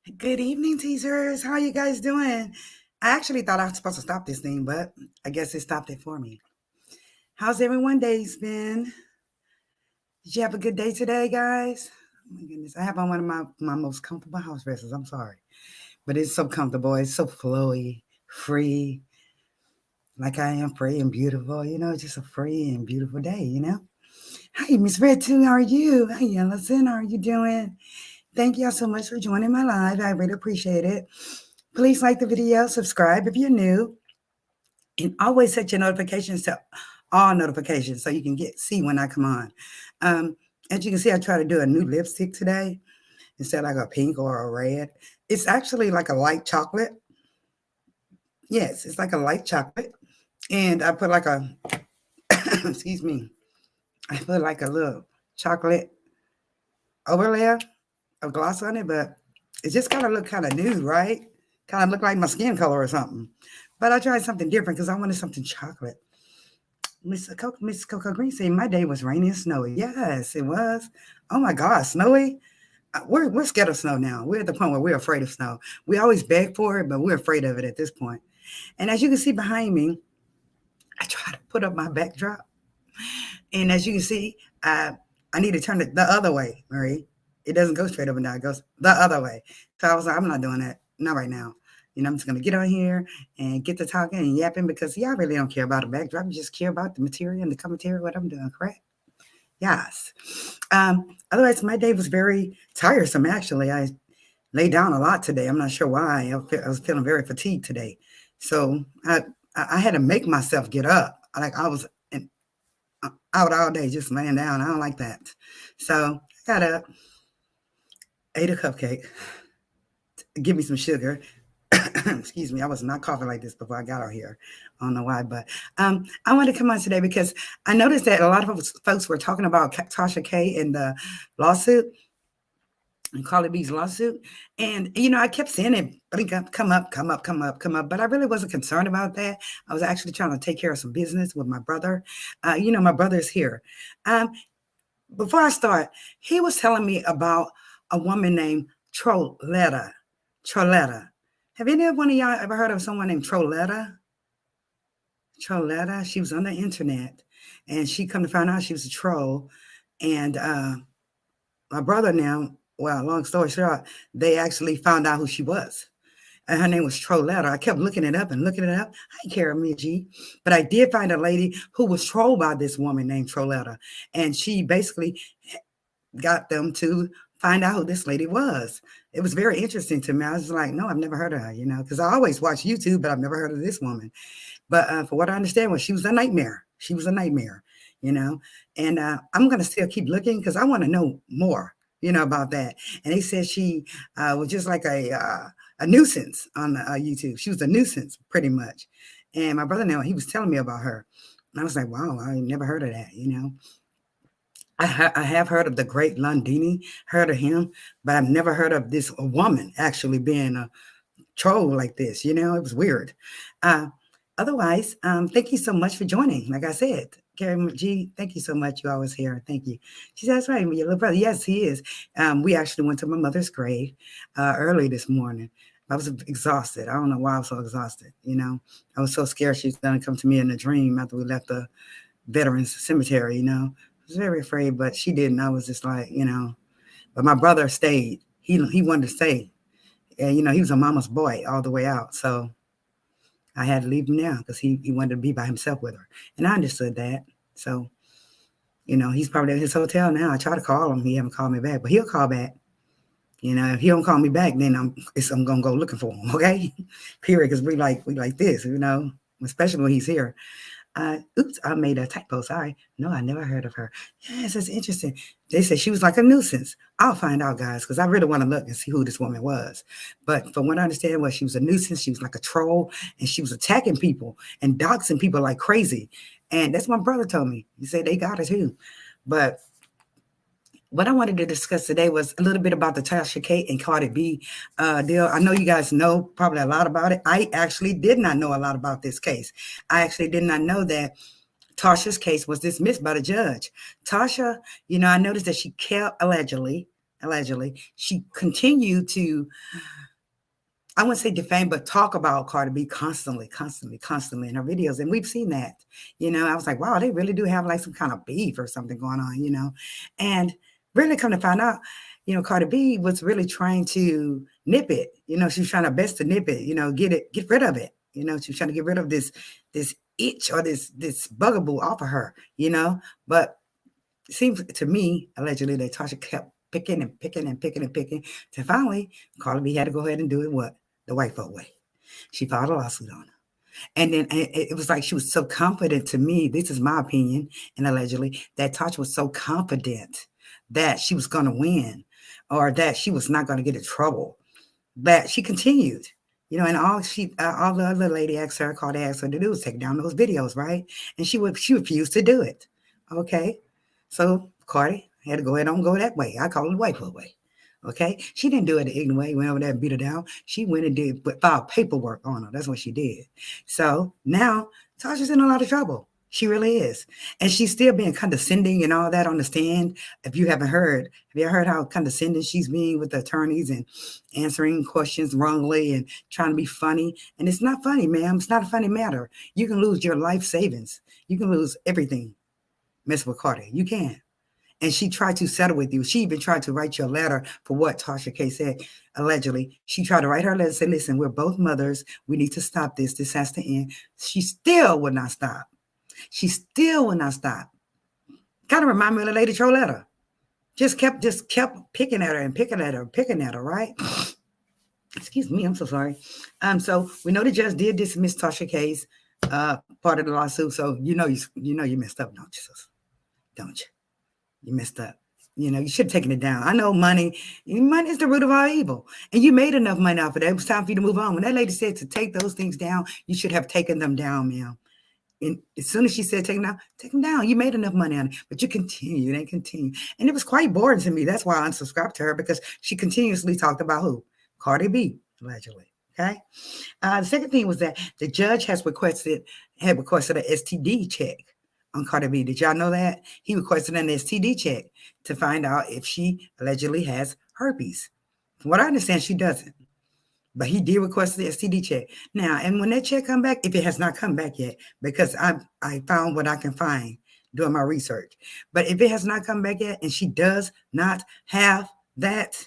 Good evening, teasers. How are you guys doing? I actually thought I was supposed to stop this thing, but I guess it stopped it for me. How's everyone day's been? Did you have a good day today, guys? Oh my goodness. I have on one of my most comfortable house dresses. I'm sorry. But it's so comfortable. It's so flowy, free, like I am free and beautiful. Just a free and beautiful day. Hi, Miss Red too. How are you? Hi, Ellison. How are you doing? Thank y'all so much for joining my live. I really appreciate it. Please like the video, subscribe if you're new, and always set your notifications to all notifications so you can see when I come on. Um, as you can see, I try to do a new lipstick today instead of like a pink or a red. It's actually like a light chocolate. Yes, it's like a light chocolate. And I put like a, excuse me, I put like a little chocolate overlay of gloss on it, but it just kind of look kind of nude, right? Kind of look like my skin color or something. But I tried something different because I wanted something chocolate. Miss Coco Green said my day was rainy and snowy. Yes, it was. Oh my gosh, snowy. We're scared of snow now. We're at the point where we're afraid of snow. We always beg for it, but we're afraid of it at this point. And as you can see behind me, I try to put up my backdrop. And as you can see, I need to turn it the other way, Marie. It doesn't go straight up and down. It goes the other way. So I was like, I'm not doing that. Not right now. I'm just going to get on here and get to talking and yapping because y'all really don't care about a backdrop. You just care about the material and the commentary, what I'm doing, correct? Yes. Otherwise, my day was very tiresome, actually. I laid down a lot today. I'm not sure why. I was feeling very fatigued today. So I had to make myself get up. Like I was out all day just laying down. I don't like that. So I got up, ate a cupcake, give me some sugar. Excuse me, I was not coughing like this before I got out here. I don't know why, but I wanted to come on today because I noticed that a lot of folks were talking about Tasha K and the lawsuit and Cardi B's lawsuit. And, I kept seeing it blink up, come up, come up, come up, come up. But I really wasn't concerned about that. I was actually trying to take care of some business with my brother. My brother's here. Um, Before I start, he was telling me about a woman named Troletta. Troletta. Have any one of y'all ever heard of someone named Troletta? Troletta. She was on the internet, and she come to find out she was a troll. And my brother now, well, long story short, they actually found out who she was. And her name was Troletta. I kept looking it up and looking it up. I didn't care, me, G. But I did find a lady who was trolled by this woman named Troletta. And she basically got them to find out who this lady was. It was very interesting to me. I was like, no, I've never heard of her, because I always watch YouTube, but I've never heard of this woman. But for what I understand, was she was a nightmare. She was a nightmare, and I'm going to still keep looking because I want to know more, about that. And they said she was just like a nuisance on YouTube. She was a nuisance pretty much. And my brother now, he was telling me about her. And I was like, wow, I never heard of that. I have heard of the great Londini, heard of him, but I've never heard of this woman actually being a troll like this. It was weird. Otherwise, thank you so much for joining. Like I said, Carrie G, thank you so much. You always here. Thank you. She said, that's right, your little brother. Yes, he is. We actually went to my mother's grave early this morning. I was exhausted. I don't know why I was so exhausted. I was so scared she was going to come to me in a dream after we left the Veterans Cemetery. I was very afraid, but she didn't. I was just like, but my brother stayed. He wanted to stay. And, he was a mama's boy all the way out. So I had to leave him now because he wanted to be by himself with her. And I understood that. So, he's probably at his hotel now. I try to call him. He haven't called me back, but he'll call back. If he don't call me back, then I'm going to go looking for him. Okay. Period. Because we like this, especially when he's here. Oops, I made a typo. Sorry. No, I never heard of her. Yes, that's interesting. They said she was like a nuisance. I'll find out, guys, because I really want to look and see who this woman was. But from what I understand, she was a nuisance. She was like a troll, and she was attacking people and doxing people like crazy. And that's what my brother told me. He said they got her too. But what I wanted to discuss today was a little bit about the Tasha K and Cardi B deal. I know you guys know probably a lot about it. I actually did not know a lot about this case. I actually did not know that Tasha's case was dismissed by the judge. Tasha, I noticed that she kept allegedly, allegedly, she continued to, I wouldn't say defame, but talk about Cardi B constantly, constantly, constantly in her videos. And we've seen that. I was like, wow, they really do have like some kind of beef or something going on. And really come to find out, Cardi B was really trying to nip it. She was trying her best to nip it, get rid of it. She was trying to get rid of this itch or this bugaboo off of her. But it seems to me, allegedly, that Tasha kept picking and picking and picking and picking. To finally, Cardi B had to go ahead and do it what? The white folk way. She filed a lawsuit on her. And then it was like she was so confident, to me, this is my opinion, and allegedly, that Tasha was so confident that she was going to win or that she was not going to get in trouble. But she continued. And all the other lady asked her, Cardi asked her to do was take down those videos, right? And she refused to do it. Okay. So Cardi had to go ahead and go that way. I call it the white foot way. Okay. She didn't do it the ignorant way, went over there and beat her down. She went and filed paperwork on her. That's what she did. So now Tasha's in a lot of trouble. She really is. And she's still being condescending and all that on the stand. If you haven't heard, have you heard how condescending she's being with the attorneys and answering questions wrongly and trying to be funny? And it's not funny, ma'am. It's not a funny matter. You can lose your life savings. You can lose everything. Mess with Cardi. You can. And she tried to settle with you. She even tried to write you a letter for what Tasha K said, allegedly. She tried to write her a letter and say, listen, we're both mothers. We need to stop this. This has to end. She still would not stop. She still would not stop. Kind of remind me of the Lady Trolletta. Just kept picking at her and picking at her, right? Excuse me, I'm so sorry. So we know the judge did dismiss Tasha K's part of the lawsuit. So you messed up, don't you, sis? Don't you? You messed up. You should have taken it down. I know money is the root of all evil. And you made enough money off of that. It was time for you to move on. When that lady said to take those things down, you should have taken them down, ma'am. And as soon as she said take them down, you made enough money on it. But you continue and continue. And it was quite boring to me. That's why I unsubscribed to her, because she continuously talked about who? Cardi B, allegedly. Okay. The second thing was that the judge had requested an STD check on Cardi B. Did y'all know that? He requested an STD check to find out if she allegedly has herpes. From what I understand, she doesn't. But he did request the STD check. Now, and when that check come back, if it has not come back yet, because I found what I can find doing my research. But if it has not come back yet and she does not have that,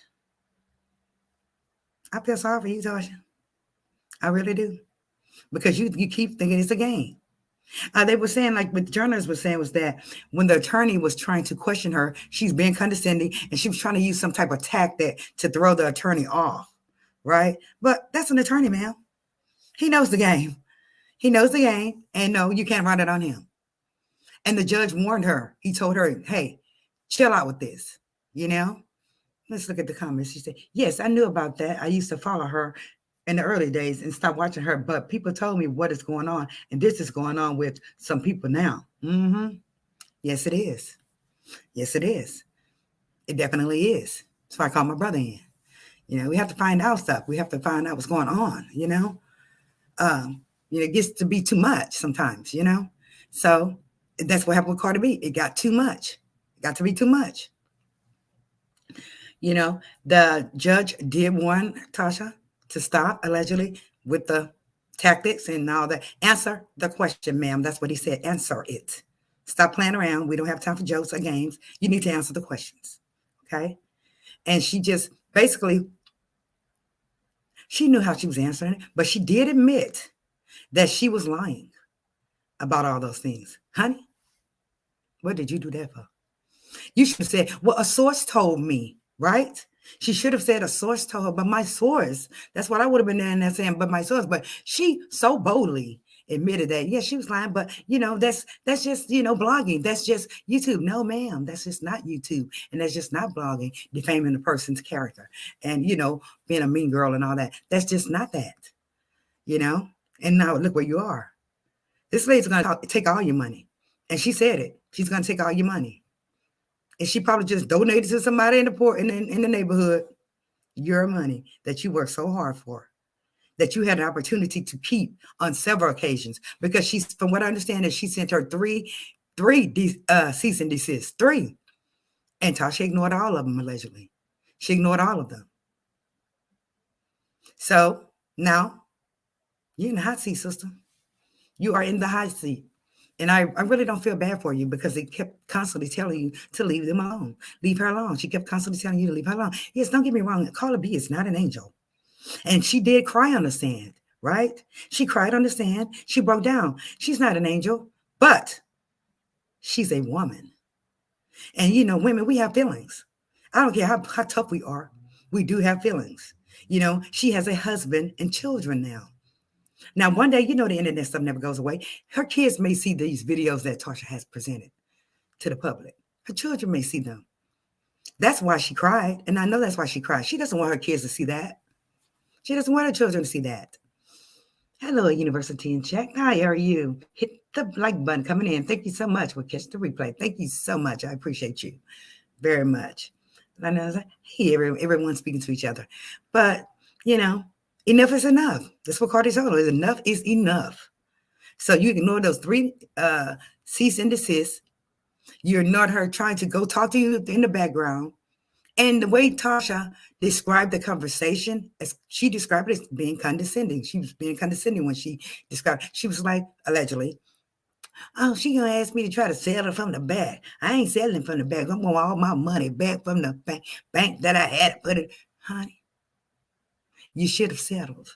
I feel sorry for you, Tasha. I really do. Because you keep thinking it's a game. They were saying, like what the journalists were saying, was that when the attorney was trying to question her, she's being condescending and she was trying to use some type of tactic to throw the attorney off. Right? But that's an attorney, ma'am. He knows the game. He knows the game. And no, you can't run it on him. And the judge warned her. He told her, hey, chill out with this. Let's look at the comments. She said, yes, I knew about that. I used to follow her in the early days and stop watching her. But people told me what is going on. And this is going on with some people now. Mm-hmm. Yes, it is. Yes, it is. It definitely is. So I called my brother in. We have to find out stuff. We have to find out what's going on, it gets to be too much sometimes, So that's what happened with Cardi B. It got too much. It got to be too much. The judge did warn Tasha to stop, allegedly, with the tactics and all that. Answer the question, ma'am. That's what he said. Answer it. Stop playing around. We don't have time for jokes or games. You need to answer the questions. Okay? And she just basically, she knew how she was answering it, but she did admit that she was lying about all those things. Honey, what did you do that for? You should have said, well, a source told me, right? She should have said a source told her, but my source. That's what I would have been there saying, but my source. But she so boldly admitted that, yeah, she was lying, but that's just, blogging. That's just YouTube. No, ma'am, that's just not YouTube. And that's just not blogging, defaming a person's character and, being a mean girl and all that. That's just not that, and now look where you are. This lady's going to take all your money. And she said it. She's going to take all your money. And she probably just donated to somebody in the neighborhood your money that you worked so hard for, that you had an opportunity to keep on several occasions, because she's, from what I understand, is she sent her three cease and desist, 3. And Tasha ignored all of them, allegedly. She ignored all of them. So now you're in the hot seat, sister. You are in the hot seat. And I really don't feel bad for you because they kept constantly telling you to leave them alone. Leave her alone. She kept constantly telling you to leave her alone. Yes, don't get me wrong. Carla B is not an angel. And she did cry on the stand, right? She cried on the stand. She broke down. She's not an angel, but she's a woman. And women, we have feelings. I don't care how tough we are. We do have feelings. She has a husband and children now. Now, one day, the internet stuff never goes away. Her kids may see these videos that Tasha has presented to the public. Her children may see them. That's why she cried. And I know that's why she cried. She doesn't want her kids to see that. She doesn't want her children to see that. Hello, University in Check. Hi, how are you? Hit the like button coming in. Thank you so much. We'll catch the replay. Thank you so much. I appreciate you very much. I know, hey, everyone's speaking to each other. But, enough is enough. That's what Cardi told her. Enough is enough. So you ignore those 3 cease and desist. You ignored her trying to go talk to you in the background. And the way Tasha described the conversation, as she described it as being condescending. She was being condescending when she described it. She was like, allegedly, oh, she gonna ask me to try to sell it from the back. I ain't selling from the back. I'm going all my money back from the bank that I had to put it. Honey, you should have settled.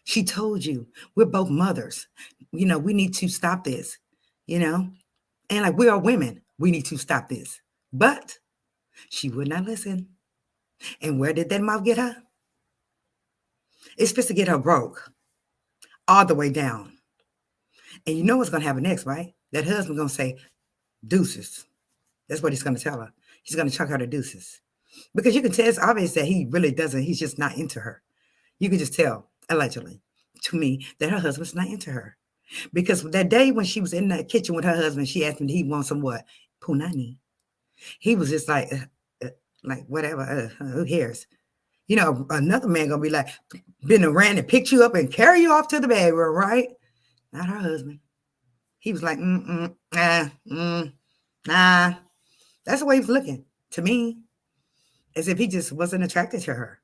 She told you, we're both mothers. We need to stop this, and like we are women, we need to stop this. But she would not listen. And where did that mouth get her? It's supposed to get her broke all the way down. And you know what's going to happen next, right? That husband going to say, deuces. That's what he's going to tell her. He's going to chuck her to deuces. Because you can tell, it's obvious that he really doesn't. He's just not into her. You can just tell, allegedly, to me, that her husband's not into her. Because that day when she was in the kitchen with her husband, she asked him, he wants some what? Punani. He was just like whatever, who cares? Another man going to be like, been around and picked you up and carry you off to the bedroom, right? Not her husband. He was like, nah. That's the way he was looking to me, as if he just wasn't attracted to her,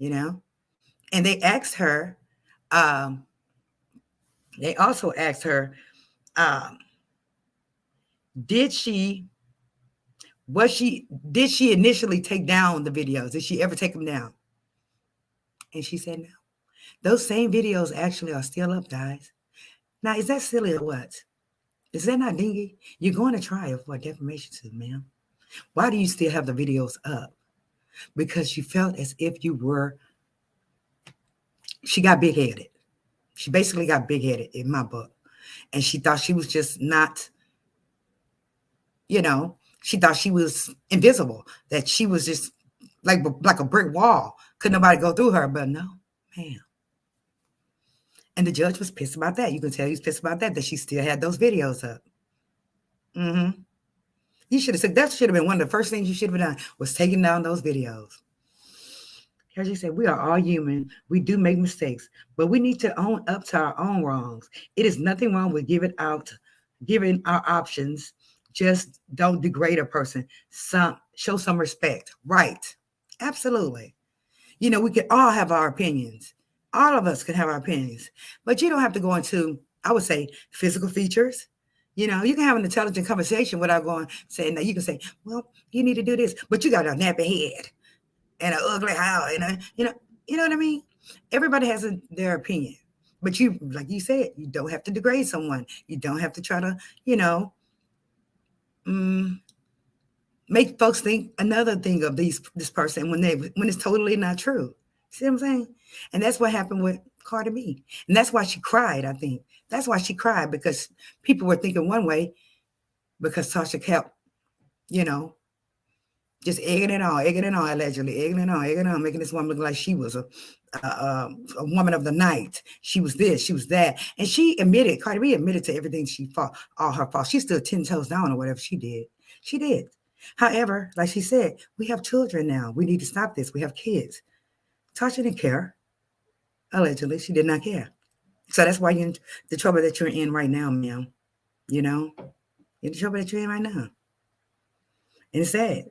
And they asked her, they also asked her, did she initially take down the videos? Did she ever take them down? And she said no. Those same videos actually are still up, guys. Now, is that silly or what? Is that not dingy? You're going to trial for a defamation suit, ma'am. Why do you still have the videos up? Because you felt as if she got big-headed. She basically got big-headed in my book. And she thought she was just not, she thought she was invisible, that she was just like a brick wall. Couldn't nobody go through her, but no, ma'am. And the judge was pissed about that. You can tell he was pissed about that she still had those videos up. You should have said, that should have been one of the first things you should have done, was taking down those videos. As you said, we are all human. We do make mistakes, but we need to own up to our own wrongs. It is nothing wrong with giving our options. Just don't degrade a person. Show some respect. Right. Absolutely. We can all have our opinions. All of us can have our opinions, but you don't have to go into, I would say, physical features. You can have an intelligent conversation without saying that. You can say, well, you need to do this, but you got a nappy head and an ugly house, you know what I mean? Everybody has their opinion, but you, like you said, you don't have to degrade someone. You don't have to try to, make folks think another thing of this person when it's totally not true. See what I'm saying? And that's what happened with Cardi B. And that's why she cried, I think. That's why she cried, because people were thinking one way, because Tasha kept, just egging it on, allegedly, egging it on, making this woman look like she was a woman of the night. She was this, she was that. And Cardi B admitted to everything she fought, all her faults. She stood 10 toes down or whatever she did. She did. However, like she said, we have children now. We need to stop this. We have kids. Tasha didn't care. Allegedly, she did not care. So that's why you're in the trouble that you're in right now, ma'am. You're in the trouble that you're in right now. And it's sad.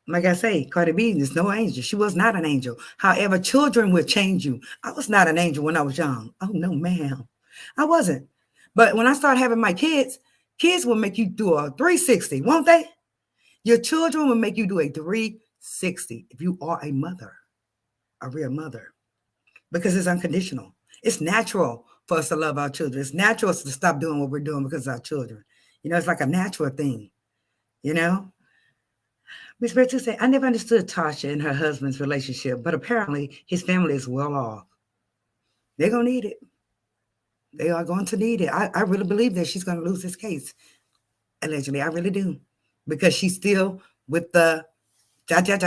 Like I say, Cardi B is no angel. She was not an angel. However, children will change you. I was not an angel when I was young. Oh, no, ma'am. I wasn't. But when I started having my kids, kids will make you do a 360, won't they? Your children will make you do a 360 if you are a mother, a real mother, because it's unconditional. It's natural for us to love our children. It's natural to stop doing what we're doing because of our children. It's like a natural thing, you know? Miss Rachel said, I never understood Tasha and her husband's relationship, but apparently his family is well off. They're going to need it. They are going to need it. I really believe that she's going to lose this case, allegedly. I really do. Because she's still with the just,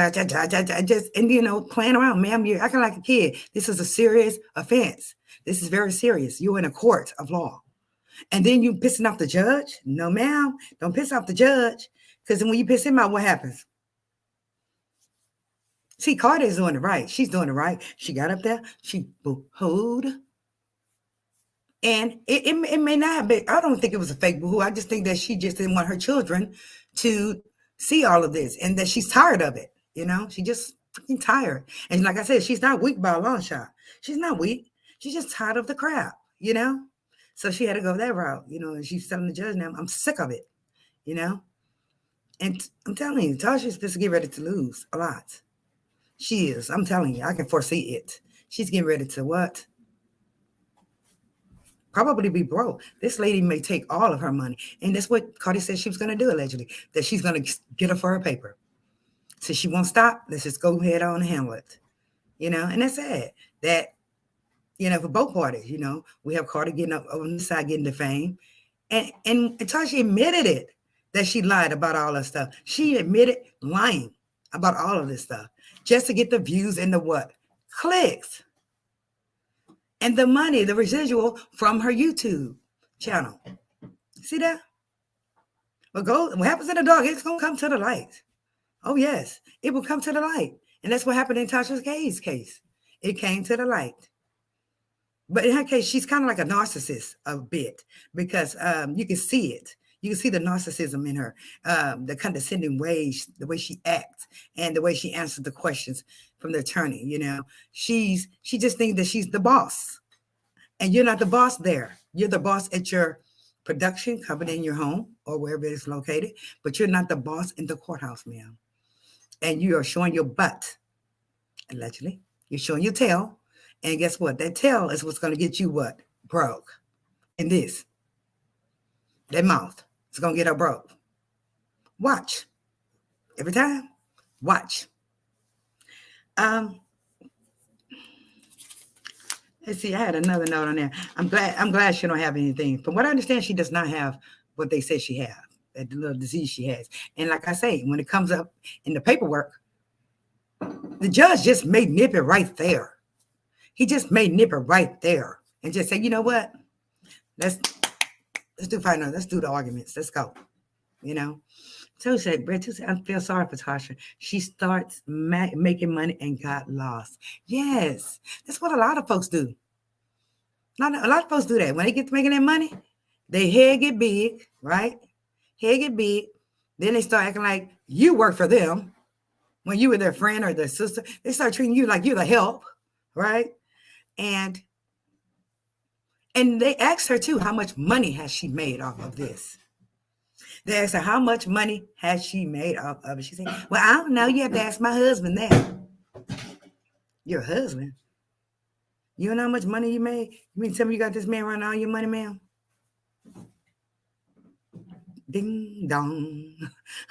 and playing around. Ma'am, you're acting like a kid. This is a serious offense. This is very serious. You're in a court of law. And then you pissing off the judge? No, ma'am. Don't piss off the judge. Because when you piss him out, what happens? See, Cardi is doing it right. She's doing it right. She got up there. She boo-hooed. And it may not have been, I don't think it was a fake boo-hoo. I just think that she just didn't want her children to see all of this and that she's tired of it. She just freaking tired. And like I said, she's not weak by a long shot. She's not weak. She's just tired of the crap. So she had to go that route, and she's telling the judge now, I'm sick of it, And I'm telling you, Tasha's supposed to get ready to lose a lot. She is. I'm telling you, I can foresee it. She's getting ready to what? Probably be broke. This lady may take all of her money. And that's what Cardi said she was going to do, allegedly, that she's going to get her for her paper. So she won't stop. Let's just go ahead on and handle it. And that's sad that, for both parties, we have Cardi getting up on the side, getting the fame. And Tasha admitted it, that she lied about all that stuff. She admitted lying about all of this stuff just to get the views and the what? Clicks. And the money, the residual from her YouTube channel. See that? What happens in the dark, it's going to come to the light. Oh, yes, it will come to the light. And that's what happened in Tasha K's case. It came to the light. But in her case, she's kind of like a narcissist a bit because you can see it. You can see the narcissism in her, the condescending ways, the way she acts, and the way she answers the questions from the attorney. She just thinks that she's the boss, and you're not the boss there. You're the boss at your production company in your home or wherever it is located, but you're not the boss in the courthouse, ma'am. And you are showing your butt, allegedly. You're showing your tail, and guess what? That tail is what's going to get you what? Broke. And this, that mouth. It's going to get her broke. Watch. Every time. Watch. Let's see. I had another note on there. I'm glad she don't have anything. From what I understand, she does not have what they say she has, that little disease she has. And like I say, when it comes up in the paperwork, the judge just may nip it right there. He just may nip it right there and just say, you know what? Let's do final. Let's do the arguments. Let's go. So said, Brett, I feel sorry for Tasha. She starts making money and got lost. Yes, that's what a lot of folks do. A lot of folks do that. When they get to making that money, their head get big, right? Head get big. Then they start acting like you work for them. When you were their friend or their sister, they start treating you like you're the help, right? And they asked her too, how much money has she made off of this? They asked her, how much money has she made off of it? She said, well, I don't know. You have to ask my husband that. Your husband? You know how much money you made? You mean tell me you got this man running all your money, ma'am? Ding dong.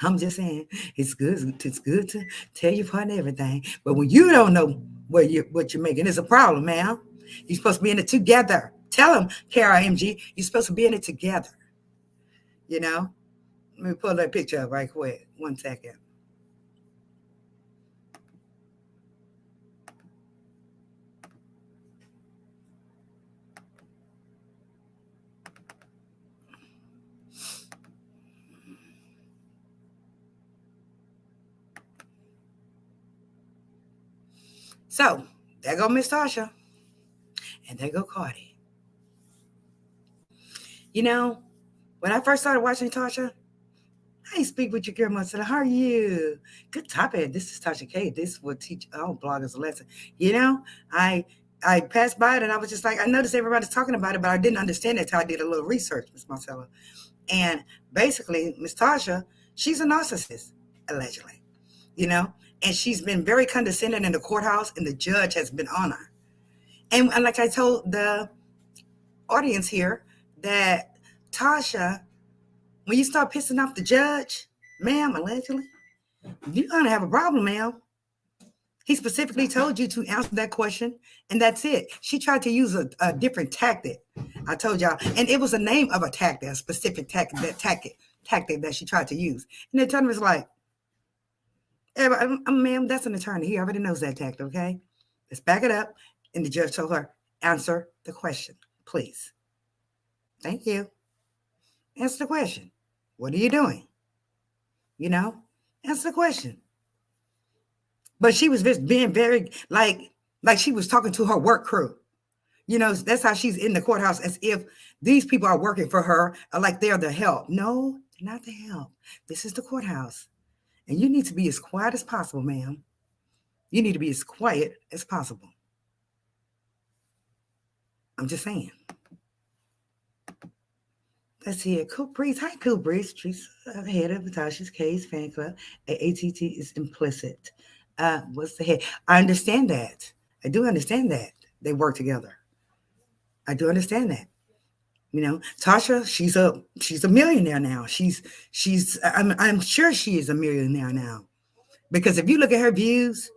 I'm just saying, it's good to tell your partner everything. But when you don't know what you're making, it's a problem, ma'am. You're supposed to be in it together. Tell them, KRMG, you're supposed to be in it together. Let me pull that picture up right quick. 1 second. So, there go Miss Tasha. And there go Cardi. When I first started watching Tasha, Hey, speak with your girl, Marcella. How are you? Good topic. This is Tasha K. This will teach all bloggers a lesson. You know, I I passed by it and I was just like, I noticed everybody's talking about it, but I didn't understand it until I did a little research, Miss Marcella. And basically, Miss Tasha, she's a narcissist, allegedly. You know, and she's been very condescending in the courthouse, and the judge has been on her. And like I told the audience here, that Tasha, when you start pissing off the judge, ma'am, allegedly, you're gonna have a problem, ma'am. He specifically told you to answer that question, and that's it. She tried to use a different tactic. I told y'all, and it was the name of a tactic, a specific tactic that she tried to use. And the attorney was like, hey, ma'am, that's an attorney. He already knows that tactic, okay? Let's back it up. And the judge told her, answer the question, please. Thank you. Answer the question. What are you doing? You know, answer the question. But she was just being very like she was talking to her work crew. You know, that's how she's in the courthouse, as if these people are working for her, like they're the help. No, they're not the help. This is the courthouse. And you need to be as quiet as possible, ma'am. You need to be as quiet as possible. I'm just saying. Let's see it. Cool Breeze. Hi, Cool Breeze. She's head of Tasha's K's fan club. ATT is implicit. What's the head? I understand that. I do understand that. They work together. I do understand that. You know, Tasha, she's a millionaire now. I'm sure she is a millionaire now. Because if you look at her views,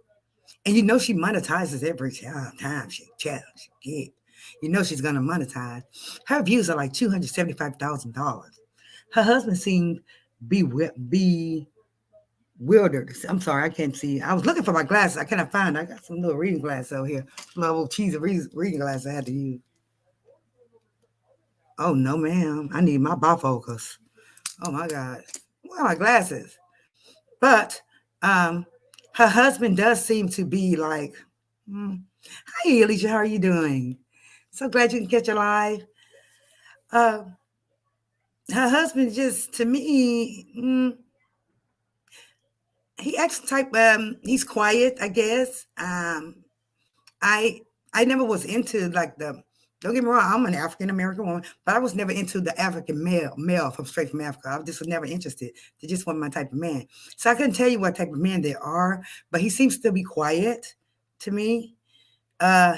and you know she monetizes every time she chats, she get. You know she's gonna monetize. Her views are like $275,000. Her husband seemed bewildered. I'm sorry, I can't see. I was looking for my glasses. I cannot find. I got some little reading glasses over here. Little cheesy reading glasses I had to use. Oh no, ma'am. I need my bifocals. Oh my God. Where are my glasses? But um, her husband does seem to be like, hi, Alicia, how are you doing? So glad you can catch a live. Uh, Her husband just, to me, he acts type, he's quiet, I guess. I I never was into like the, don't get me wrong, I'm an African American woman, but I was never into the African male from straight from Africa. I just was never interested. They just weren't my type of man. So I couldn't tell you what type of man they are, but he seems to be quiet to me.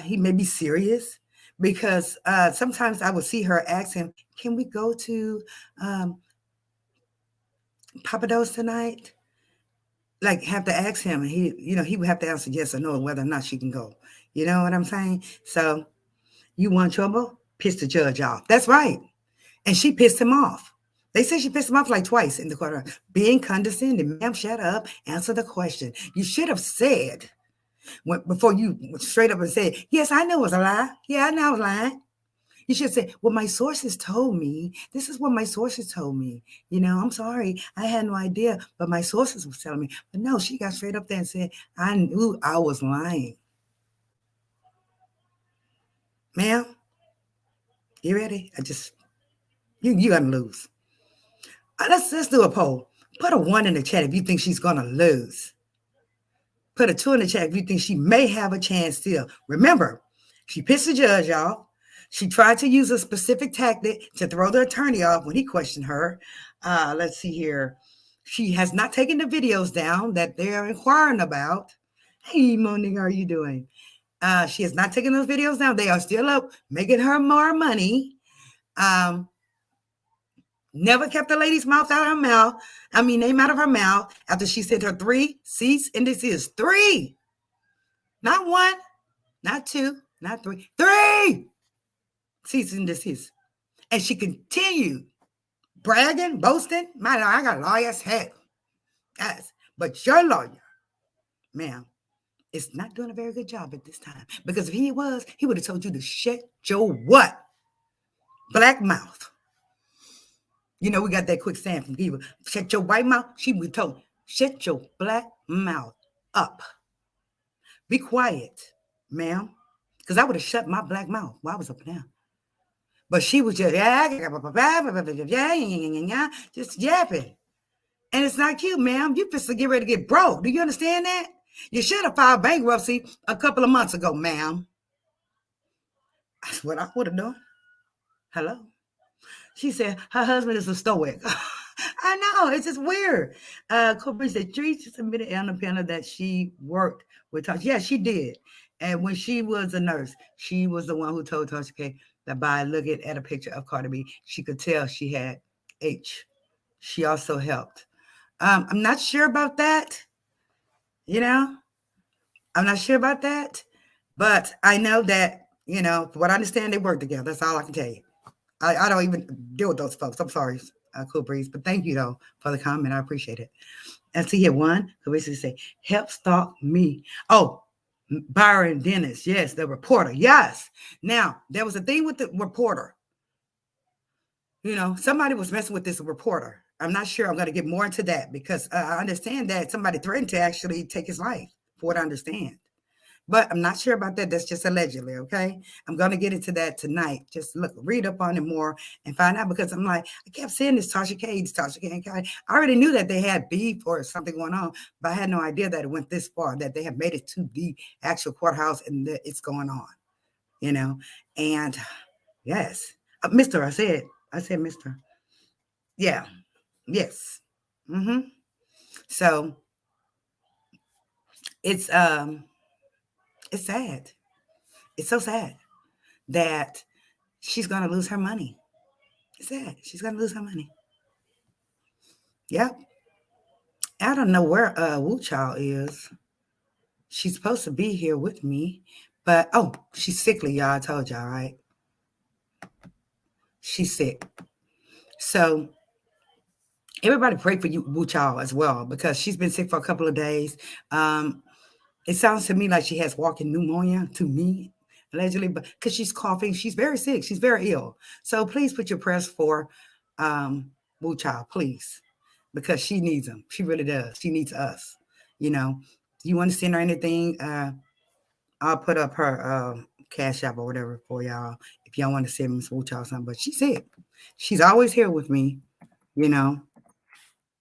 He may be serious because sometimes I would see her ask him, can we go to um, Papa Do's tonight? Like have to ask him, and he would have to answer yes or no whether or not she can go. You know what I'm saying? So you want trouble? Piss the judge off. That's right. And she pissed him off. They say she pissed him off like twice in the courtroom. Being condescending, ma'am, shut up. Answer the question. You should have said before you straight up and said, yes, I know it was a lie. Yeah, I know I was lying. You should say, well, my sources told me. This is what my sources told me. You know, I'm sorry. I had no idea, but my sources were telling me. But no, she got straight up there and said, I knew I was lying. Ma'am, you ready? You gotta lose. Let's do a poll. Put a 1 in the chat if you think she's gonna lose. Put a 2 in the chat if you think she may have a chance still. Remember, she pissed the judge off. She tried to use a specific tactic to throw the attorney off when he questioned her. Let's see here. She has not taken the videos down that they're inquiring about. Hey, Monique, how are you doing? She has not taken those videos down. They are still up, making her more money. Never kept the lady's mouth out of her mouth. Name out of her mouth after she sent her 3 cease and desist. 3. Not 1, not 2, not 3. 3 cease and desist. And she continued bragging, boasting. I got a lawyer's head. Yes. But your lawyer, ma'am, is not doing a very good job at this time. Because if he was, he would have told you to shut your what? Black mouth. You know, we got that quick saying from people. Shut your white mouth. She would have told, shut your black mouth up. Be quiet, ma'am. Because I would have shut my black mouth while I was up there. But she was just yapping. And it's not cute, ma'am. You just to get ready to get broke. Do you understand that? You should have filed bankruptcy a couple of months ago, ma'am. That's what I would have done. Hello. She said her husband is a stoic. I know, it's just weird. Corporation said Tree submitted on the panel that she worked with Tasha. Yeah, she did. And when she was a nurse, she was the one who told Tasha K that by looking at a picture of Cardi B, she could tell she had H. She also helped. I'm not sure about that. You know, I'm not sure about that. But I know that, from what I understand, they work together. That's all I can tell you. I don't even deal with those folks. I'm sorry, Cool Breeze. But thank you, though, for the comment. I appreciate it. And see here, one who basically say, help stalk me. Oh, Byron Dennis. Yes, the reporter. Yes. Now, there was a thing with the reporter. Somebody was messing with this reporter. I'm not sure. I'm going to get more into that because I understand that somebody threatened to actually take his life, for what I understand. But I'm not sure about that. That's just allegedly, okay? I'm going to get into that tonight. Just read up on it more and find out because I'm like, I kept saying this Tasha K, and Cardi. I already knew that they had beef or something going on, but I had no idea that it went this far, that they have made it to the actual courthouse and that it's going on, And yes, Mr. I said Mr. Yeah, yes. So it's sad. It's so sad that she's going to lose her money. It's sad. She's going to lose her money. Yep. I don't know where Wu Child is. She's supposed to be here with me, but she's sickly, y'all. I told y'all, right? She's sick. So everybody pray for you, Wu Child, as well, because she's been sick for a couple of days. It sounds to me like she has walking pneumonia to me, allegedly, but because she's coughing, she's very sick. She's very ill. So please put your prayers for Wu Child, please, because she needs them. She really does. She needs us. You want to send her anything? I'll put up her Cash App or whatever for y'all if y'all want to send Miss Wu Child something. But she's sick. She's always here with me.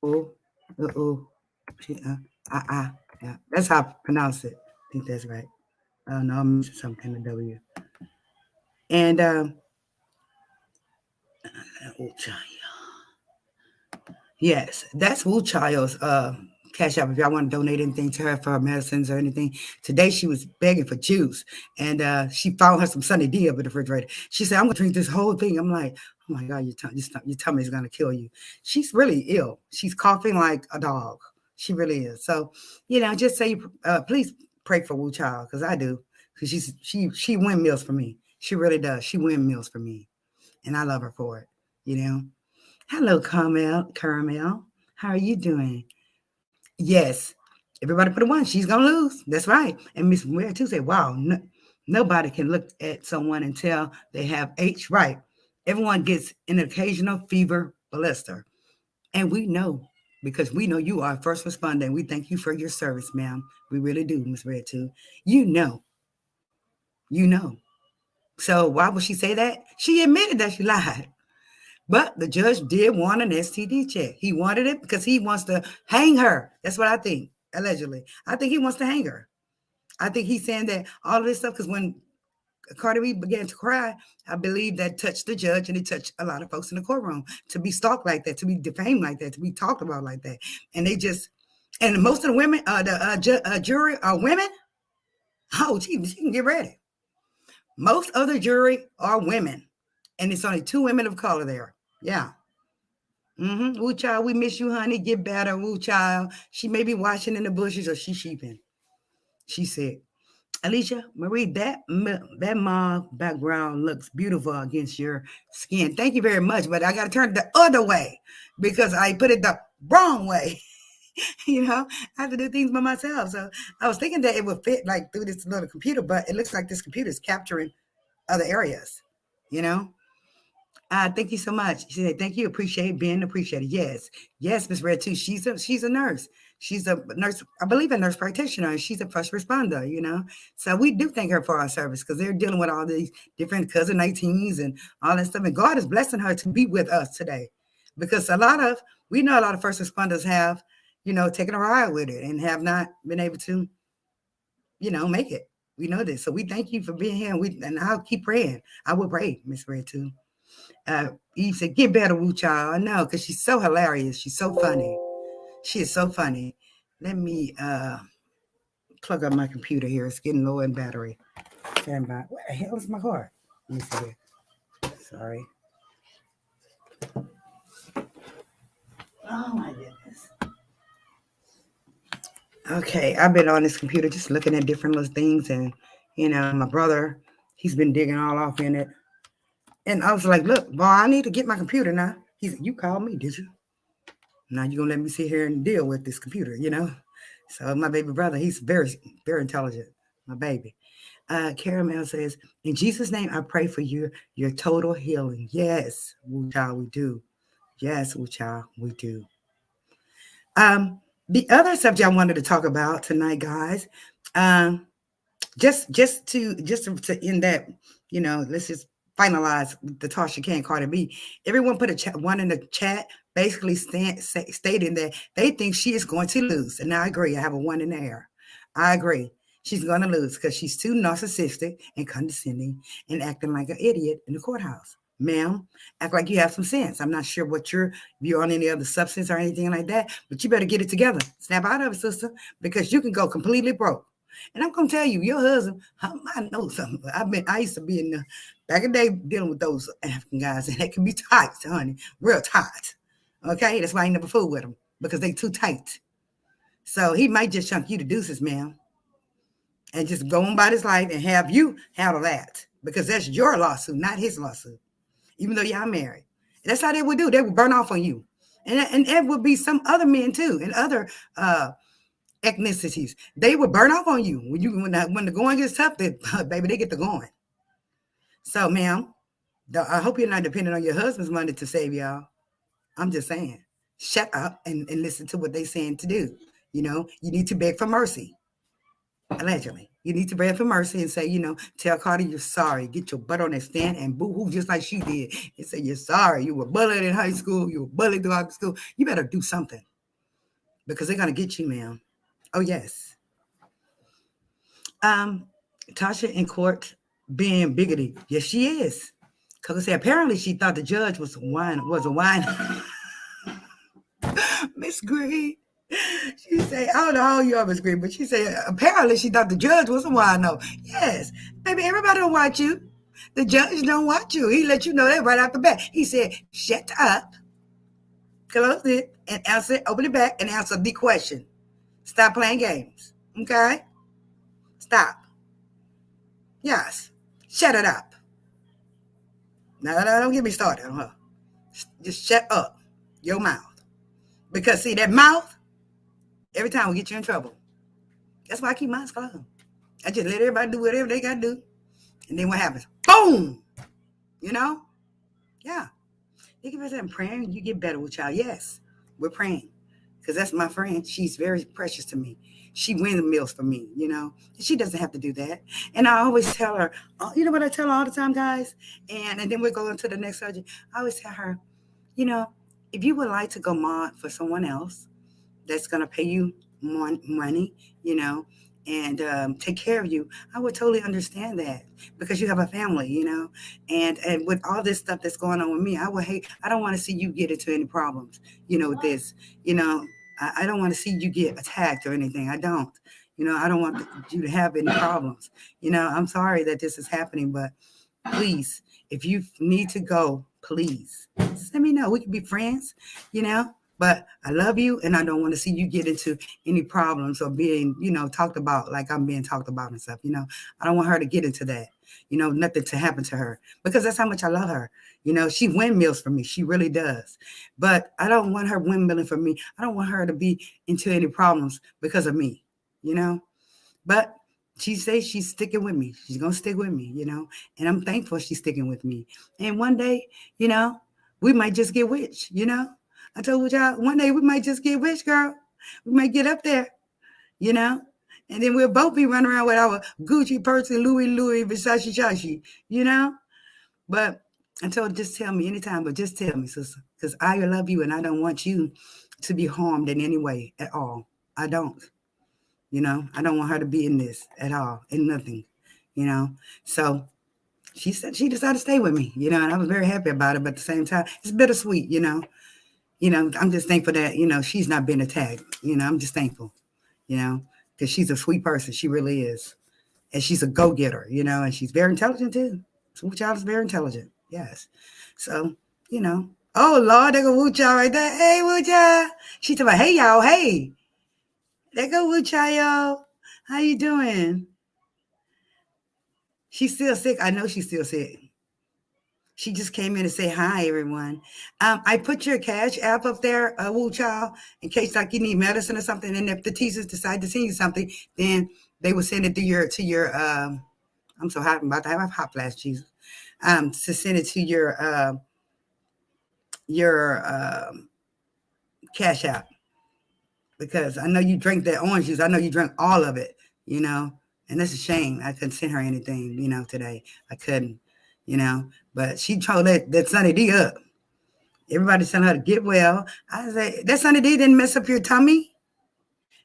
Ooh, ooh, she, yeah, that's how I pronounce it. I think that's right. Oh no, I'm missing something to W. And Wu Child. Yes, that's Wu Child's Cash App. If y'all want to donate anything to her for her medicines or anything. Today she was begging for juice, and she found her some Sunny D up in the refrigerator. She said, "I'm gonna drink this whole thing." I'm like, "Oh my God, your tummy is gonna kill you." She's really ill. She's coughing like a dog. She really is. So, just say, please pray for Wu Child because I do. Because she windmills for me. She really does. She windmills for me, and I love her for it. Hello, Caramel. How are you doing? Yes. Everybody put a one. She's going to lose. That's right. And Miss Mary too said, wow, nobody can look at someone and tell they have H. Right. Everyone gets an occasional fever blister. And we know because we know you are a first responder and we thank you for your service, ma'am. We really do, Miss Red too. You know. So why would she say that? She admitted that she lied. But the judge did want an STD check. He wanted it because he wants to hang her. That's what I think, allegedly. I think he wants to hang her. I think he's saying that all of this stuff, because when Cardi B began to cry, I believe that touched the judge and it touched a lot of folks in the courtroom to be stalked like that, to be defamed like that, to be talked about like that. And and most of the women, the jury are women. Oh, she can get ready. Most of the jury are women. And it's only 2 women of color there. Yeah. Woo Child, we miss you, honey. Get better, Woo Child. She may be watching in the bushes or she's sheeping. She said, Alicia Marie, that mauve background looks beautiful against your skin. Thank you very much, but I got to turn it the other way because I put it the wrong way. I have to do things by myself. So I was thinking that it would fit like through this little computer, but it looks like this computer is capturing other areas, Thank you so much. She said, thank you. Appreciate being appreciated. Yes. Yes, Miss Red too. She's a nurse. She's a nurse, I believe a nurse practitioner, and she's a first responder, So we do thank her for our service because they're dealing with all these different cousin 19s and all that stuff. And God is blessing her to be with us today. Because a lot of We know a lot of first responders have, taken a ride with it and have not been able to, make it. We know this. So we thank you for being here. And I'll keep praying. I will pray, Miss Red, too. Eve said, get better, Woo Child. I know, because she's so hilarious. She's so funny. She is so funny. Let me plug up my computer here. It's getting low in battery. Stand by. Where the hell is my car? Let me see here. Sorry. Oh my goodness. Okay, I've been on this computer just looking at different little things, and my brother, he's been digging all off in it. And I was like, look, boy, I need to get my computer now. He said, you called me, did you? Now you're gonna let me sit here and deal with this computer. So my baby brother, he's very, very intelligent, my baby. Caramel says, in Jesus' name, I pray for your total healing. Yes, Woo Child, we do. Yes, Woo Child, we do. The other subject I wanted to talk about tonight, guys, just to end that, let's just finalize the Tasha K and Cardi B. Everyone put one in the chat, basically stating that they think she is going to lose, and I agree. I have a one in the air. I agree. She's going to lose because she's too narcissistic and condescending and acting like an idiot in the courthouse. Ma'am, act like you have some sense. I'm not sure if you're on any other substance or anything like that, but you better get it together. Snap out of it, sister, because you can go completely broke. And I'm gonna tell you, your husband, I know something. I used to be in the back in the day dealing with those African guys, and they can be tight, honey, real tight. Okay, that's why I ain't never fool with them, because they too tight. So he might just chunk you to deuces, ma'am, and just go on about his life and have you handle that, because that's your lawsuit, not his lawsuit. Even though y'all married, that's how they would do. They would burn off on you, and it would be some other men too, and other ethnicities. They would burn off on you when the going gets tough. Baby, they get the going. So, ma'am, I hope you're not depending on your husband's money to save y'all. I'm just saying, shut up and listen to what they're saying to do. You need to beg for mercy. Allegedly, you need to beg for mercy and say, tell Cardi you're sorry. Get your butt on that stand and boo-hoo just like she did. And say you're sorry. You were bullied in high school. You were bullied throughout school. You better do something, because they're going to get you, ma'am. Oh, yes. Tasha in court being bigoted. Yes, she is. Because apparently she thought the judge was a wine. Miss Green. She said, I don't know how you are, Miss Green, but she said apparently she thought the judge was a wino. Yes. Baby, everybody don't watch you. The judge don't watch you. He let you know that right off the bat. He said, shut up, close it, and open it back and answer the question. Stop playing games. Okay? Stop. Yes. Shut it up. No, don't get me started on her. Just shut up your mouth. Because, see, that mouth, every time will get you in trouble. That's why I keep mine closed. I just let everybody do whatever they got to do. And then what happens? Boom! Yeah. Thank you for saying praying. You get better with y'all. Yes, we're praying. Because that's my friend. She's very precious to me. She wins meals for me, She doesn't have to do that. And I always tell her, you know what I tell her all the time, guys? And then we're going to the next subject. I always tell her, if you would like to go mod for someone else that's going to pay you more money, and take care of you, I would totally understand that, because you have a family, and with all this stuff that's going on with me, I don't want to see you get into any problems, with this, I don't want to see you get attacked or anything. I don't, I don't want you to have any problems. I'm sorry that this is happening, but please, if you need to go, please let me know. We can be friends, but I love you, and I don't want to see you get into any problems or being, talked about like I'm being talked about and stuff. I don't want her to get into that, nothing to happen to her, because that's how much I love her. She windmills for me. She really does. But I don't want her windmilling for me. I don't want her to be into any problems because of me, But she says she's sticking with me. She's going to stick with me, and I'm thankful she's sticking with me. And one day, we might just get rich, I told y'all one day we might just get rich, girl. We might get up there, and then we'll both be running around with our Gucci purse and Louis, Versace, Chachi, But I told her, just tell me anytime, but just tell me, sister. because I love you and I don't want you to be harmed in any way at all. I don't. I don't want her to be in this at all, in nothing, you know. So she said she decided to stay with me, and I was very happy about it. But at the same time, it's bittersweet, I'm just thankful that, she's not been attacked. I'm just thankful, because she's a sweet person. She really is. And she's a go-getter, and she's very intelligent too. Wu Child is very intelligent. Yes. So, oh Lord, there go Wu Child right there. Hey, Wu Child. She talking about, hey y'all, hey. There go Wu Child, y'all. How you doing? She's still sick. I know she's still sick. She just came in to say hi, everyone. I put your Cash App up there, Wu Child, in case like you need medicine or something. And if the teachers decide to send you something, then they will send it to your I'm so hot. I'm about to have a hot flash, Jesus. To send it to your Cash App, because I know you drank that orange juice. I know you drank all of it, and that's a shame. I couldn't send her anything, today. I couldn't, but she told that Sunny D up. Everybody's telling her to get well. I say, that Sunny D didn't mess up your tummy?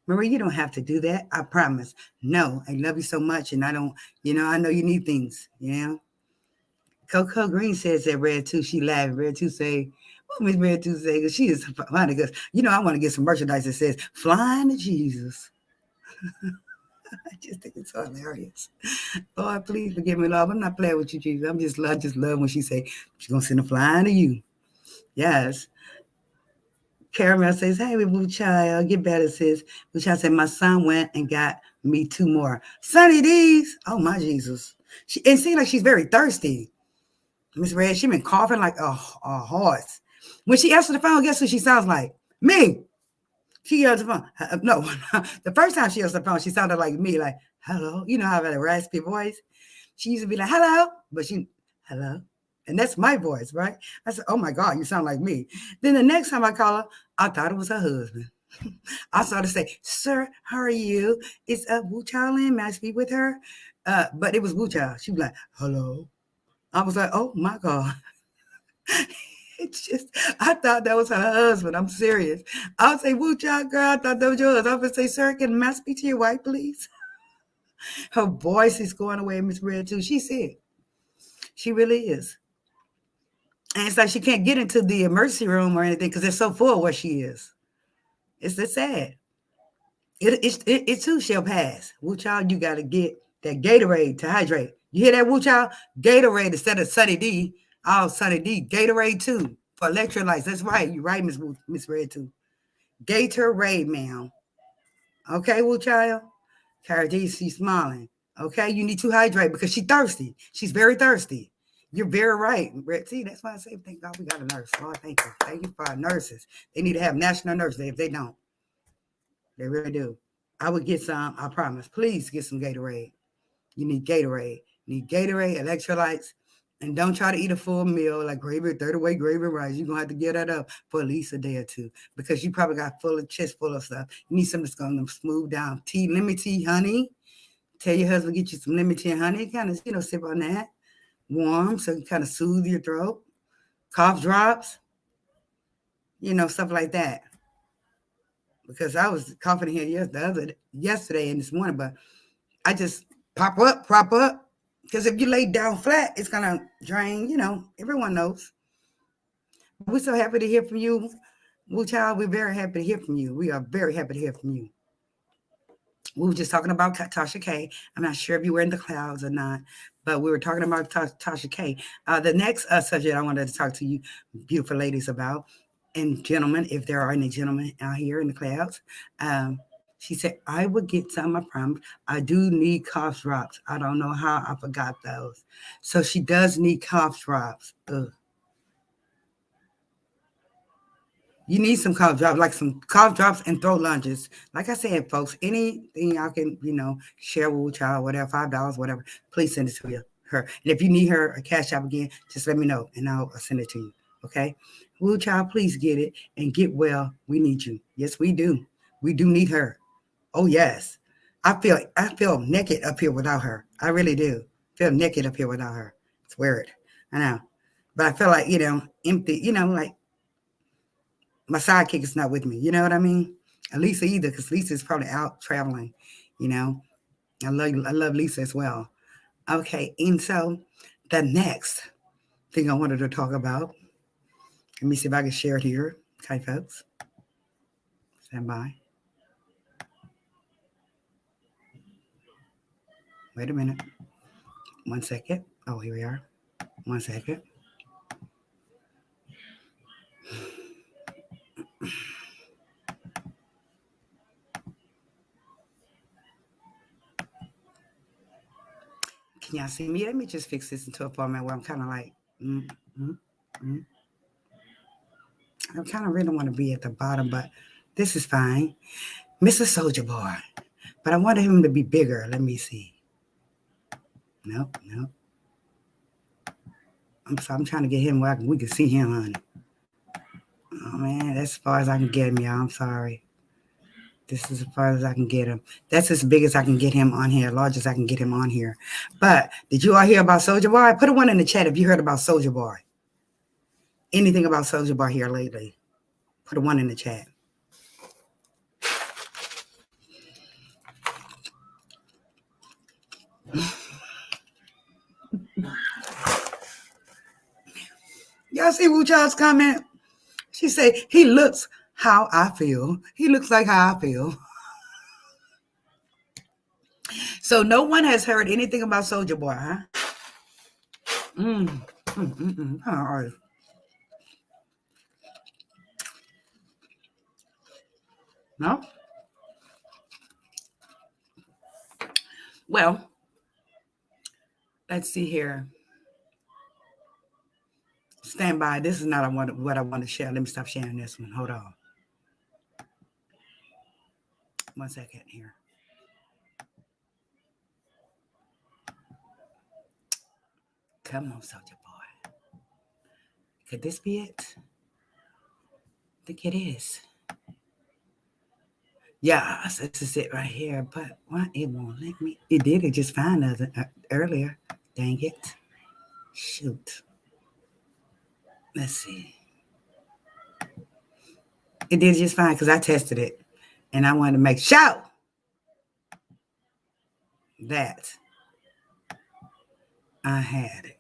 Marie, you don't have to do that. I promise. No, I love you so much. And I don't, I know you need things, Coco Green says that Red Tooth, she laughed. Red Tooth say, what Miss Red Tooth say? Because she is funny. Because, I want to get some merchandise that says, flying to Jesus. I just think it's so hilarious. Lord, please forgive me, Lord. I'm not playing with you, Jesus. I just love when she say, she's going to send a flying to you. Yes. Caramel says, hey, Wu Child, get better, sis. Wu Child said, my son went and got me 2 more. Sunny D's. Oh, my Jesus. It seems like she's very thirsty. Miss Red, she been coughing like a horse. When she answers the phone, guess who she sounds like? Me. She yells the phone. No, the first time she yells the phone, she sounded like me, like, hello. You know how I have a raspy voice? She used to be like, hello. But hello. And that's my voice, right? I said, oh my God, you sound like me. Then the next time I call her, I thought it was her husband. I started to say, sir, how are you? It's Wu Child in. May I speak with her? But it was Wu Child. She was like, hello. I was like, oh my God. It's just, I thought that was her husband. I'm serious. I'll say, Wu Child, girl, I thought that was yours. I would say, sir, can I speak to your wife, please? Her voice is going away, Miss Red, too. She's sick. She really is. And it's like she can't get into the emergency room or anything because it's so full where she is. It's sad. It too shall pass. Wu Child, you got to get that Gatorade to hydrate. You hear that, Wu Child? Gatorade instead of Sunny D. Oh, Sunny D. Gatorade too for electrolytes. That's right. You're right, Miss Red too. Gatorade, ma'am. Okay, Wu Child? Cardi, she's smiling. Okay, you need to hydrate because she's thirsty. She's very thirsty. You're very right, Brett. See, that's why I say, thank God we got a nurse. Lord, thank you. Thank you for our nurses. They need to have National Nurse Day if they don't. They really do. I would get some, I promise. Please get some Gatorade. You need Gatorade. You need Gatorade, electrolytes, and don't try to eat a full meal like gravy, 30-way gravy rice. You're going to have to get that up for at least a day or two because you probably got chest full of stuff. You need something that's going to smooth down. Lemon tea, honey. Tell your husband, get you some lemon tea and honey. Kind of, sip on that. Warm, so you kind of soothe your throat. Cough drops. Stuff like that. Because I was coughing here yesterday and this morning, but I just prop up. Because if you lay down flat, it's going to drain, everyone knows. We're so happy to hear from you, Wu Child. We're very happy to hear from you. We are very happy to hear from you. We were just talking about Tasha K. I'm not sure if you were in the clouds or not, but we were talking about Tasha K. The next subject I wanted to talk to you, beautiful ladies, about, and gentlemen, if there are any gentlemen out here in the clouds, she said, I would get some, I promise. I do need cough drops. I don't know how I forgot those. So she does need cough drops. Ugh. You need some cough drops, like some cough drops and throat lunges. Like I said, folks, anything y'all can, share with Wu Child, whatever, $5, whatever, please send it to her. And if you need her a Cash App again, just let me know and I'll send it to you. Okay? Wu Child, please get it and get well. We need you. Yes, we do. We do need her. Oh, yes. I feel naked up here without her. I really do. Feel naked up here without her. It's weird. I know. But I feel like, empty, like, My sidekick is not with me. You know what I mean? And Lisa either, because Lisa is probably out traveling. You know, I love Lisa as well. Okay, and so the next thing I wanted to talk about. Let me see if I can share it here. Okay, folks, stand by. Wait a minute. 1 second. Oh, here we are. 1 second. Can y'all see me? Let me just fix this into a format where I'm kind of like, mm, mm, mm. I kind of really want to be at the bottom, but this is fine. Mr. Soldier Boy. But I wanted him to be bigger. Let me see. Nope, nope. I'm trying to get him where we can see him, honey. Oh, man, that's as far as I can get him, y'all. I'm sorry. This is as far as I can get him. That's as big as I can get him on here, large as I can get him on here. But did you all hear about Soulja Boy? Put a one in the chat if you heard about Soulja Boy. Anything about Soulja Boy here lately? Put a one in the chat. Y'all see Wu Child's comment? She said, he looks how I feel. He looks like how I feel. So no one has heard anything about Soulja Boy, huh? All right. No? Well, let's see here. Stand by. This is not what I want to share. Let me stop sharing this one. Hold on. 1 second here. Come on, Soulja Boy. Could this be it? I think it is. Yes, this is it right here. But why it won't let me? It did it just fine earlier. Dang it. Shoot. Let's see. It did just fine because I tested it. And I wanted to make sure that I had it.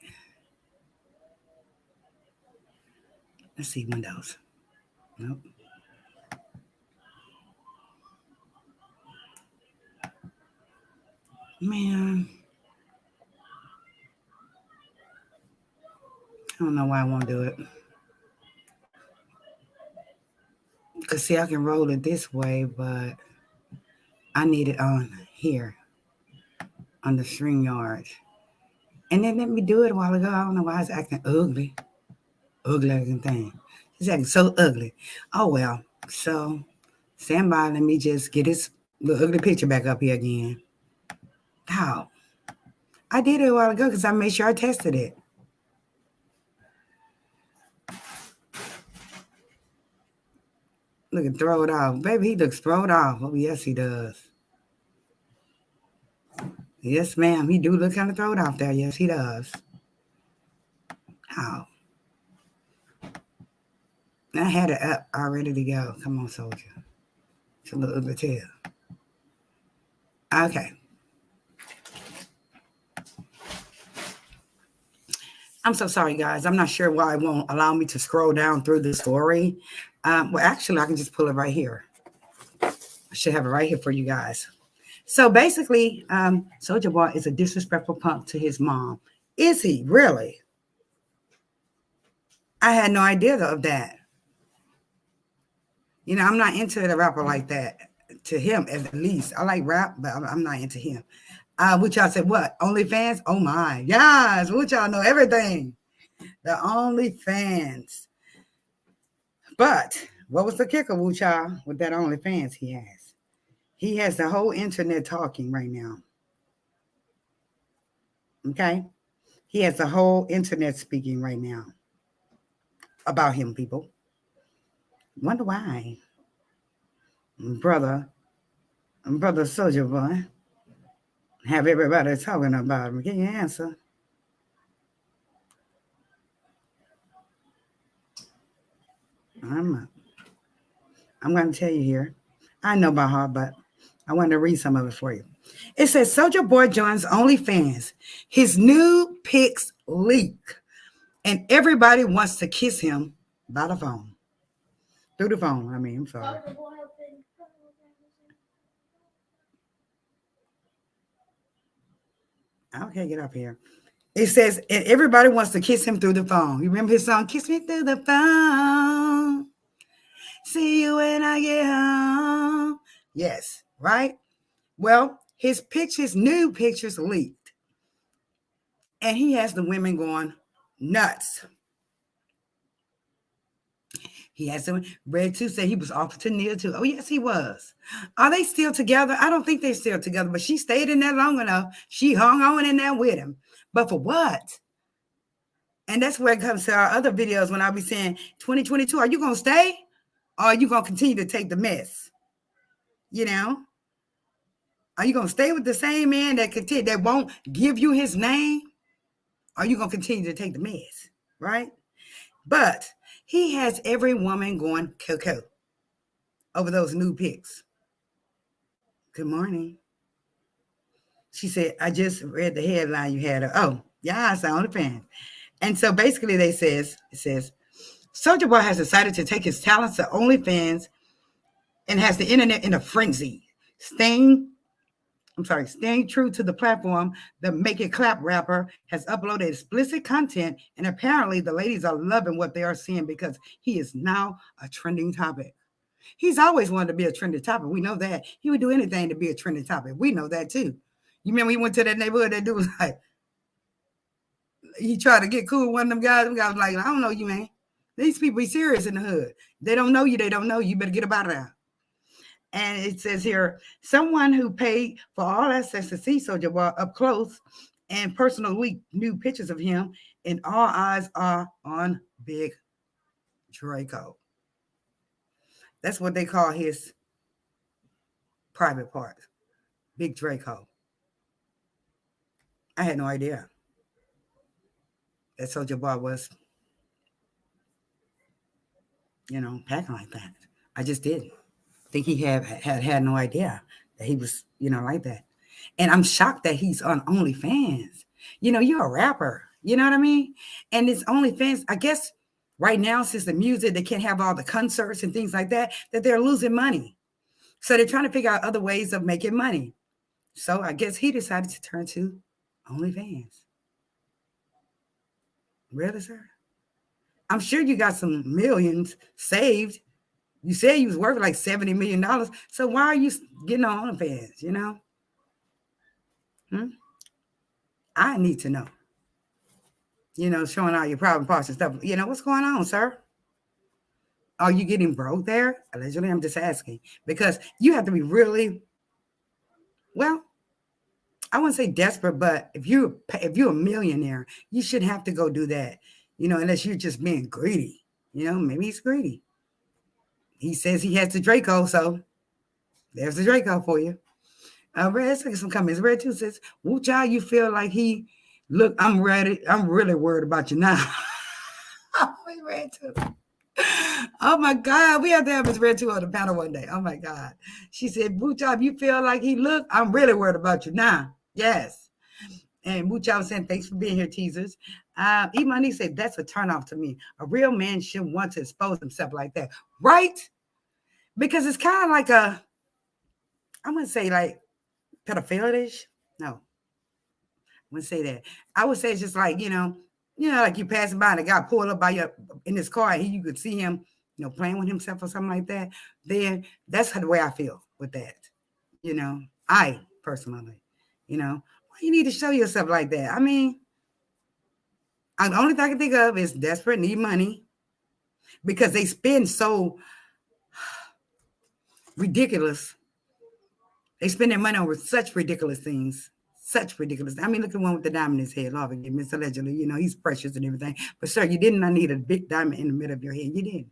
Let's see, Windows. Nope. Man. I don't know why I won't do it. Because, see, I can roll it this way, but I need it on here, on the StreamYard. And then let me do it a while ago. I don't know why it's acting ugly. Ugly looking thing. It's acting so ugly. Oh, well. So, stand by. Let me just get this little ugly picture back up here again. How? I did it a while ago because I made sure I tested it. Look at throw it off. Baby, he looks throwed off. Oh, yes, he does. Yes, ma'am. He do look kind of throwed off there. Yes, he does. How? I had it up all ready to go. Come on, Soulja. It's a little ugly tail. Okay. I'm so sorry, guys. I'm not sure why it won't allow me to scroll down through the story. Well, actually, I can just pull it right here. I should have it right here for you guys. So basically, Soulja Boy is a disrespectful punk to his mom. Is he really? I had no idea of that. You know, I'm not into the rapper like that. To him, at least. I like rap, but I'm not into him. What y'all said, what? OnlyFans? Oh my. Yes, what y'all know everything. The OnlyFans. But what was the kicker, Wu Cha, with that OnlyFans he has? He has the whole internet talking right now. Okay? He has the whole internet speaking right now about him, people. Wonder why. Brother Soulja Boy, have everybody talking about him. Can you answer? I'm not. I'm going to tell you here. I know by heart, but I want to read some of it for you. It says, Soulja Boy joins OnlyFans. His new pics leak, and everybody wants to kiss him by the phone. Through the phone, I mean, I'm sorry. Okay, get up here. It says, and everybody wants to kiss him through the phone. You remember his song, Kiss Me Through the Phone? See you when I get home. Yes, right? Well, his new pictures leaked. And he has the women going nuts. He has some Red too said he was offered to Neil too. Oh, yes, he was. Are they still together? I don't think they're still together, but she stayed in there long enough. She hung on in there with him. But for what? And that's where it comes to our other videos when I'll be saying, 2022, are you going to stay? Or are you going to continue to take the mess? You know? Are you going to stay with the same man that won't give you his name? Or are you going to continue to take the mess? Right? But he has every woman going cuckoo over those new pics. Good morning. She said, I just read the headline you had. Oh, yeah, it's on the fan. And so basically it says, Soulja Boy has decided to take his talents to OnlyFans and has the internet in a frenzy. Staying true to the platform, the Make It Clap rapper has uploaded explicit content, and apparently the ladies are loving what they are seeing because he is now a trending topic. He's always wanted to be a trending topic. We know that. He would do anything to be a trending topic. We know that too. You remember he went to that neighborhood, that dude was like, he tried to get cool with one of them guys. Them guys was like, I don't know you, man. These people be serious in the hood. They don't know you. They don't know you. You better get up out of there. And it says here, someone who paid for all access to see Soulja Boy up close and personal leaked new pictures of him, and all eyes are on Big Draco. That's what they call his private part, Big Draco. I had no idea that Soulja Boy was, packing like that. I just didn't think he had no idea that he was, like that. And I'm shocked that he's on OnlyFans. You're a rapper. You know what I mean? And it's OnlyFans, I guess right now, since the music, they can't have all the concerts and things like that they're losing money. So they're trying to figure out other ways of making money. So I guess he decided to turn to OnlyFans. Really, sir? I'm sure you got some millions saved. You said you was worth like $70 million. So why are you getting on OnlyFans, I need to know. Showing all your private parts and stuff. What's going on, sir? Are you getting broke there? Allegedly, I'm just asking. Because you have to be really, well, I wouldn't say desperate, but if you're a millionaire, you shouldn't have to go do that, unless you're just being greedy. Maybe he's greedy. He says he has the Draco, so there's the Draco for you. Red, let's look at some comments. Red 2 says, Woo child, you feel like he, look, I'm ready. I'm really worried about you now. Red 2. Oh my God, we have to have Miss Red 2 on the panel one day. Oh my God. She said, Woo child, you feel like he, look, I'm really worried about you now. Yes. And Woo child was saying, thanks for being here, teasers. Imani said, that's a turnoff to me. A real man shouldn't want to expose himself like that. Right? Because it's kind of like I'm going to say like pedophilia-ish. No, I wouldn't say that. I would say it's just like, like you passing by and a guy pulled up by you in his car and you could see him, playing with himself or something like that. Then that's the way I feel with that. I personally, why you need to show yourself like that? I mean, the only thing I can think of is desperate, need money, because they spend so ridiculous. They spend their money over such ridiculous things. Such ridiculous. I mean, look at the one with the diamond in his head. Lord forgive me, allegedly. He's precious and everything. But, sir, you did not need a big diamond in the middle of your head. You didn't.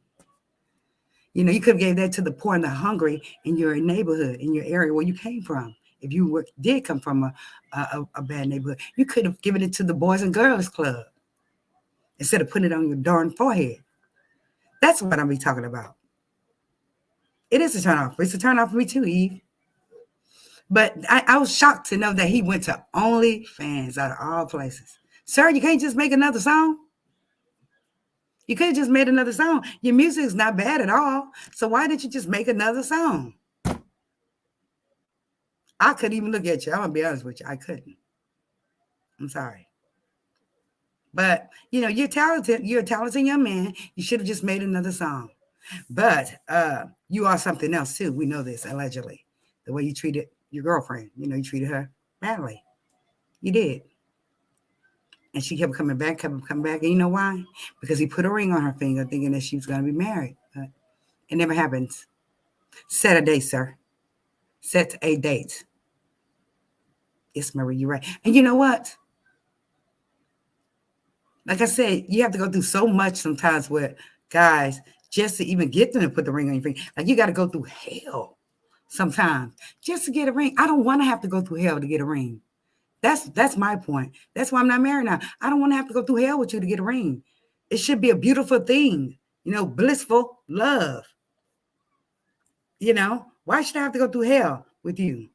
You could have gave that to the poor and the hungry in your neighborhood, in your area where you came from. If you did come from a bad neighborhood, you could have given it to the Boys and Girls Club instead of putting it on your darn forehead. That's what I'm talking about. It is a turn off. It's a turn off for me too, Eve. But I was shocked to know that he went to OnlyFans out of all places. Sir, you can't just make another song. You could have just made another song. Your music is not bad at all. So why did you just make another song? I couldn't even look at you. I'm going to be honest with you. I couldn't. I'm sorry. But, you're talented. You're a talented young man. You should have just made another song. But you are something else, too. We know this, allegedly. The way you treated your girlfriend. You treated her badly. You did. And she kept coming back. And you know why? Because he put a ring on her finger thinking that she was going to be married. But it never happens. Set a date, sir. Set a date. Yes, Marie, you're right. And you know what? Like I said, you have to go through so much sometimes with guys just to even get them to put the ring on your finger. Like you got to go through hell sometimes just to get a ring. I don't want to have to go through hell to get a ring. That's my point. That's why I'm not married now. I don't want to have to go through hell with you to get a ring. It should be a beautiful thing, blissful love. Why should I have to go through hell with you?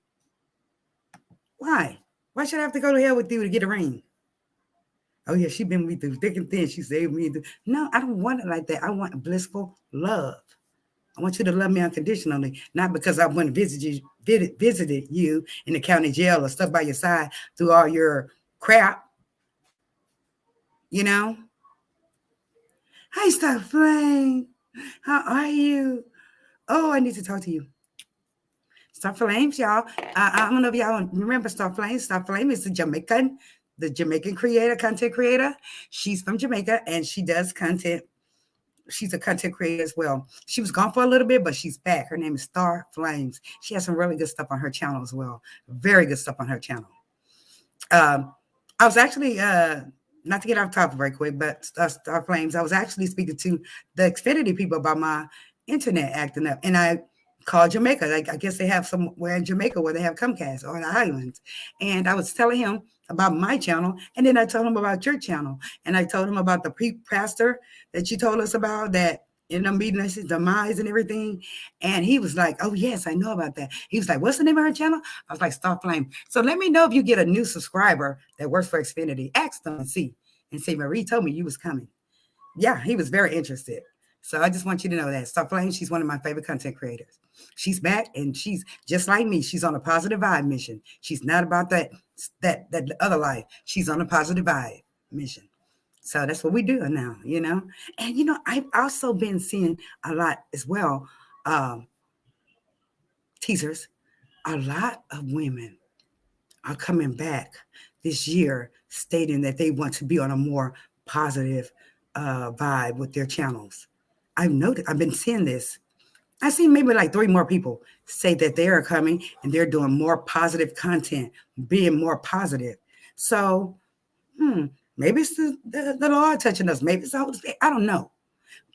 Why? Why should I have to go to hell with you to get a ring? Oh, yeah, she been with me through thick and thin. She saved me. No, I don't want it like that. I want blissful love. I want you to love me unconditionally, not because I went and visited you in the county jail or stuff by your side through all your crap. Hi, Star Flame. How are you? Oh, I need to talk to you. Star Flames, y'all. I don't know if y'all remember Star Flames. Star Flame is the Jamaican content creator. She's from Jamaica and she does content. She's a content creator as well. She was gone for a little bit, but she's back. Her name is Star Flames. She has some really good stuff on her channel as well. Very good stuff on her channel. I was actually, not to get off topic very quick, but Star Flames, I was actually speaking to the Xfinity people about my internet acting up. And I called Jamaica. I guess they have somewhere in Jamaica where they have Comcast or the islands. And I was telling him about my channel. And then I told him about your channel. And I told him about the pastor that you told us about that in the meeting, his demise and everything. And he was like, oh, yes, I know about that. He was like, what's the name of her channel? I was like, Star Flame. So let me know if you get a new subscriber that works for Xfinity. Ask them and see. And say, Marie told me you was coming. Yeah, he was very interested. So I just want you to know that Star Flame, she's one of my favorite content creators. She's back and she's just like me. She's on a positive vibe mission. She's not about that other life. She's on a positive vibe mission. So that's what we do now, And, I've also been seeing a lot as well, teasers. A lot of women are coming back this year stating that they want to be on a more positive vibe with their channels. I've been seeing this. I see maybe like 3 more people say that they are coming and they're doing more positive content, being more positive. So, maybe it's the Lord touching us. Maybe it's the Holy Spirit. I don't know.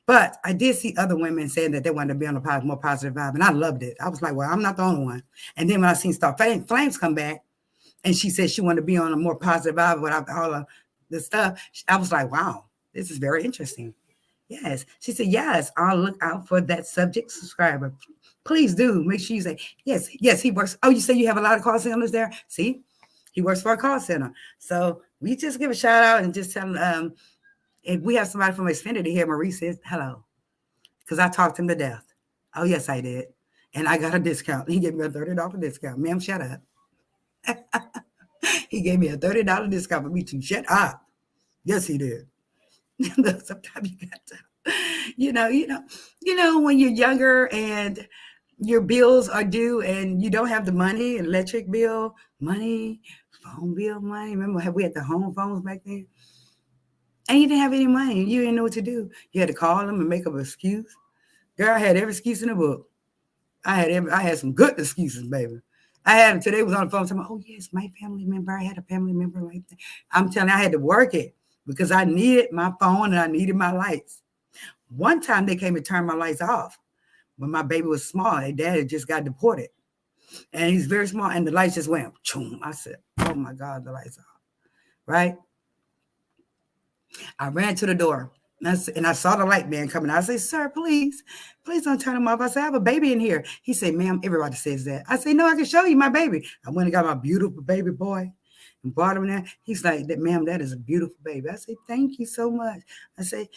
But I did see other women saying that they wanted to be on a more positive vibe. And I loved it. I was like, well, I'm not the only one. And then when I seen Star Flames come back and she said she wanted to be on a more positive vibe without all of the stuff, I was like, wow, this is very interesting. Yes. She said, yes, I'll look out for that subject subscriber. Please do. Make sure you say, yes, he works. Oh, you say you have a lot of call centers there? See, he works for a call center. So we just give a shout out and just tell them, if we have somebody from Xfinity here, Marie says, hello, because I talked him to death. Oh, yes, I did. And I got a discount. He gave me a $30 discount. Ma'am, shut up. He gave me a $30 discount for me to shut up. Yes, he did. Sometimes you got to, when you're younger and your bills are due and you don't have the money, electric bill, money, phone bill, money. Remember we had the home phones back then? And you didn't have any money. You didn't know what to do. You had to call them and make up an excuse. Girl, I had every excuse in the book. I had some good excuses, baby. I had them today was on the phone telling me, oh, yes, my family member. I had a family member like that. I'm telling you, I had to work it because I needed my phone and I needed my lights. One time they came and turned my lights off when my baby was small. Their dad just got deported. And he's very small. And the lights just went, choom. I said, oh, my God, the lights off. Right? I ran to the door. And I saw the light man coming. I say, sir, please don't turn him off. I said, I have a baby in here. He said, ma'am, everybody says that. I say, no, I can show you my baby. I went and got my beautiful baby boy and brought him there. He's like, ma'am, that is a beautiful baby. I say, thank you so much. I say,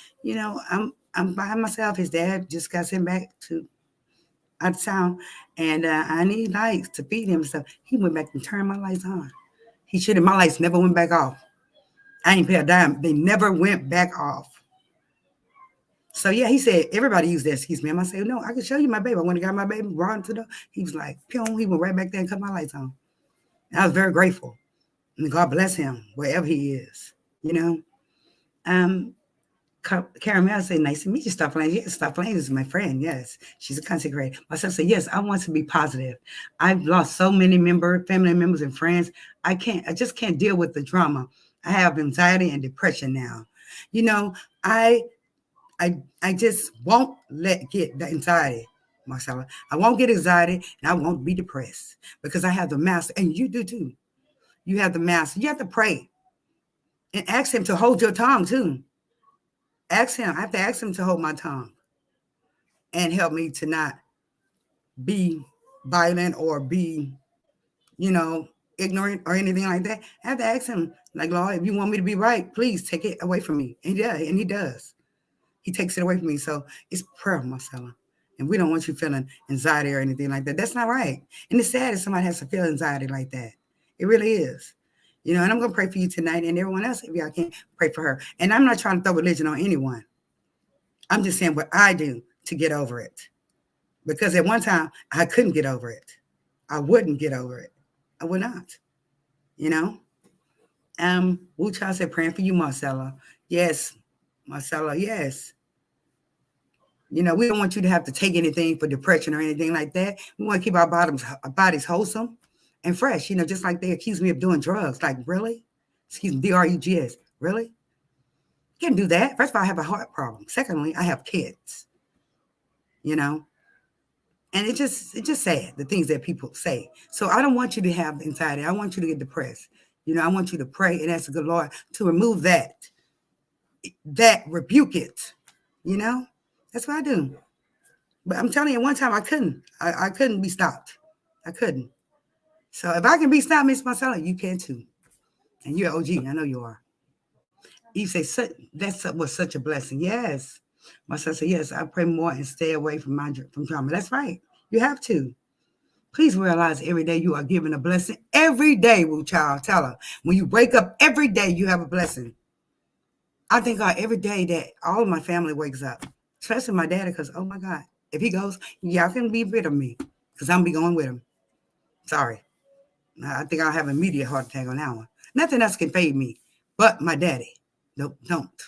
I'm by myself. His dad just got sent back to out of town, and I need lights to feed him and stuff. He went back and turned my lights on. He should have. My lights never went back off. I ain't pay a dime. They never went back off. So yeah, he said, everybody use that excuse, ma'am. I said, no, I can show you my baby. I went and got my baby, brought him to the, he was like, pew, he went right back there and cut my lights on. And I was very grateful. And God bless him, wherever he is, you know. Caramel said, nice to meet you, Star Flame. Yes, Star Flame is my friend. Yes, she's a consecrated. My son said, yes, I want to be positive. I've lost so many family members and friends. I just can't deal with the drama. I have anxiety and depression now. You know, I just won't get the anxiety, Marcella. I won't get anxiety and I won't be depressed because I have the master, and you do too. You have the master. You have to pray and ask him to hold your tongue too. Ask him. I have to ask him to hold my tongue and help me to not be violent or be, ignorant or anything like that. I have to ask him, like, Lord, if you want me to be right, please take it away from me. And yeah, and he does. He takes it away from me. So it's prayer, Marcella. And we don't want you feeling anxiety or anything like that. That's not right. And it's sad if somebody has to feel anxiety like that. It really is. And I'm going to pray for you tonight and everyone else, if y'all can pray for her. And I'm not trying to throw religion on anyone. I'm just saying what I do to get over it. Because at one time, I couldn't get over it. I wouldn't get over it. I would not. Wu Child said, praying for you, Marcella. Yes, Marcella, yes. We don't want you to have to take anything for depression or anything like that. We want to keep our bodies wholesome and fresh, just like they accuse me of doing drugs. Like, really? Excuse me, drugs. Really? You can't do that. First of all, I have a heart problem. Secondly, I have kids, and it's just sad, the things that people say. So I don't want you to have anxiety. I want you to get depressed. I want you to pray and ask the good Lord to remove that rebuke it, That's what I do. But I'm telling you, one time I couldn't be stopped. I couldn't. So if I can be stopped, Miss Marcella, you can too. And you're OG. I know you are. You say, that was such a blessing. Yes. Marcella said, yes, I pray more and stay away from drama. That's right. You have to. Please realize every day you are given a blessing. Every day, Wu Child, tell her. When you wake up, every day you have a blessing. I thank God every day that all of my family wakes up, especially my daddy, because, oh, my God, if he goes, y'all can be rid of me because I'm be going with him. Sorry. I think I'll have an immediate heart attack on that one. Nothing else can fade me but my daddy. Nope, don't.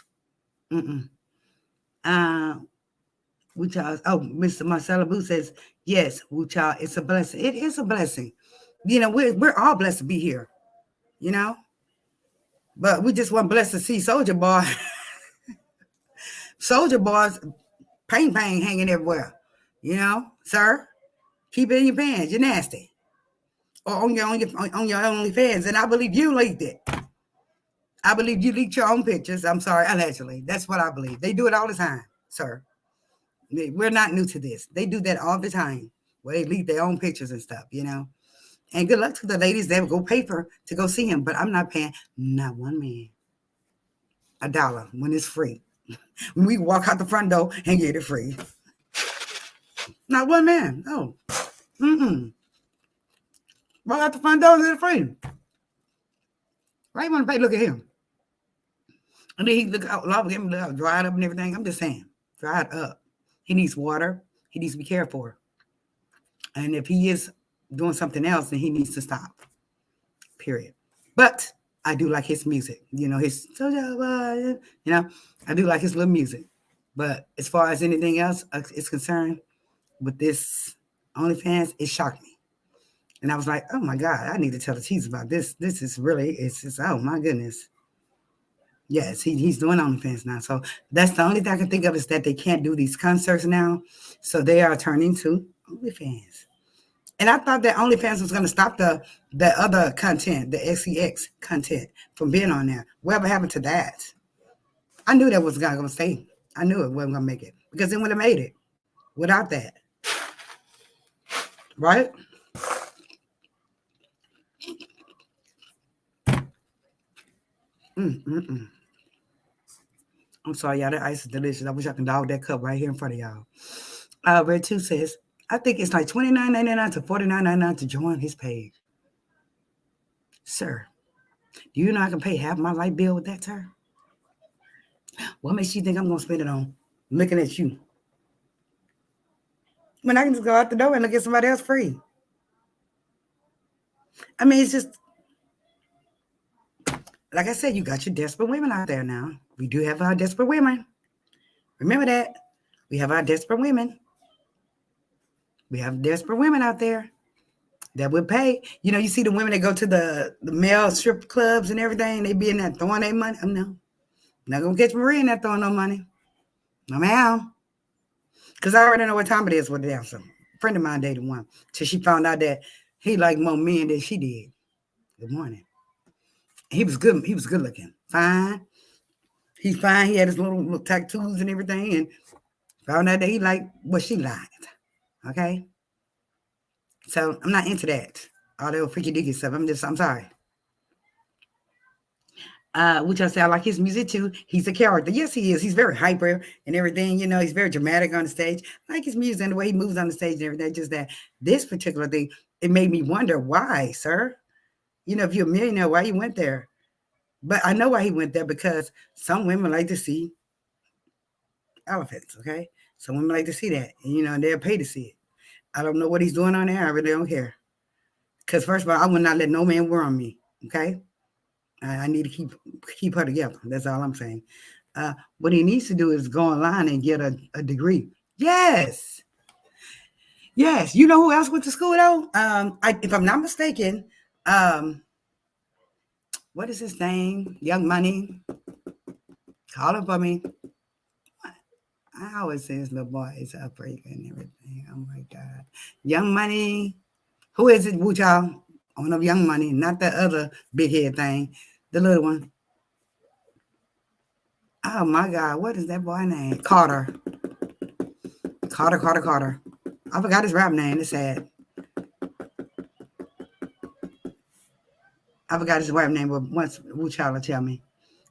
Wu Child, Mr. Marcella Boo says, yes, Wu Child, it's a blessing. It is a blessing. We're all blessed to be here, But we just weren't blessed to see Soulja Boy. Soulja Boy's pain hanging everywhere. Sir, keep it in your pants. You're nasty. Or on your OnlyFans. And I believe you leaked it. I believe you leaked your own pictures. I'm sorry, allegedly. That's what I believe. They do it all the time, sir. We're not new to this. They do that all the time, where they leak their own pictures and stuff, And good luck to the ladies that will go pay to go see him. But I'm not paying not one man $1 when it's free. When we walk out the front door and get it free. Not one man. No. Walk out the front door and get it free. Why you want to pay? Look at him. And then he look out, dried up and everything. I'm just saying, dried up. He needs water. He needs to be cared for. And if he is doing something else, then he needs to stop. Period. But I do like his music. His, I do like his little music. But as far as anything else is concerned, with this OnlyFans, it shocked me. And I was like, oh my God, I need to tell the teens about this. This is really, it's just, oh my goodness. Yes, he's doing OnlyFans now. So that's the only thing I can think of is that they can't do these concerts now. So they are turning to OnlyFans. And I thought that OnlyFans was going to stop the other content, the XEX content from being on there. Whatever happened to that? I knew that was not going to stay. I knew it wasn't going to make it because it would have made it without that. Right? Mm-mm-mm. I'm sorry, y'all. That ice is delicious. I wish I could dog that cup right here in front of y'all. Red 2 says, I think it's like $29.99 to $49.99 to join his page. Sir, do you know I can pay half my light bill with that, sir? What makes you think I'm going to spend it on looking at you? When I can just go out the door and look at somebody else free. I mean, it's just, like I said, you got your desperate women out there now. We do have our desperate women. Remember that. We have our desperate women. We have desperate women out there that would pay. You know, you see the women that go to the male strip clubs and everything. They be in there throwing their money. No, not going to catch Marie in there throwing no money. No, ma'am. Because I already know what time it is with the dancer. A friend of mine dated one. Till she found out that he liked more men than she did. Good morning. He was good. He was good looking. Fine. He's fine. He had his little tattoos and everything. And found out that he liked what she liked. Okay? So I'm not into that. All that freaky dicky stuff. I'm sorry. Which I say I like his music too. He's a character. Yes, he is. He's very hyper and everything. You know, he's very dramatic on the stage. I like his music and the way he moves on the stage and everything. Just that this particular thing, it made me wonder why, sir. You know, if you're a millionaire, why you went there? But I know why he went there because some women like to see elephants. Okay, some women like to see that, and you know, they'll pay to see it. I don't know what he's doing on there. I really don't care. Because first of all, I would not let no man worm me. Okay. I need to keep her together. That's all I'm saying. What he needs to do is go online and get a degree. Yes. Yes. You know who else went to school though? If I'm not mistaken, what is his name? Young Money. Call him for me. I always say this little boy is a freak and everything. Oh my God. Young Money. Who is it, Wuchao? One of Young Money, not the other big head thing. The little one. Oh my God, what is that boy name? Carter. Carter. I forgot his rap name. It's sad. I forgot his rap name, but once Wuchao will tell me.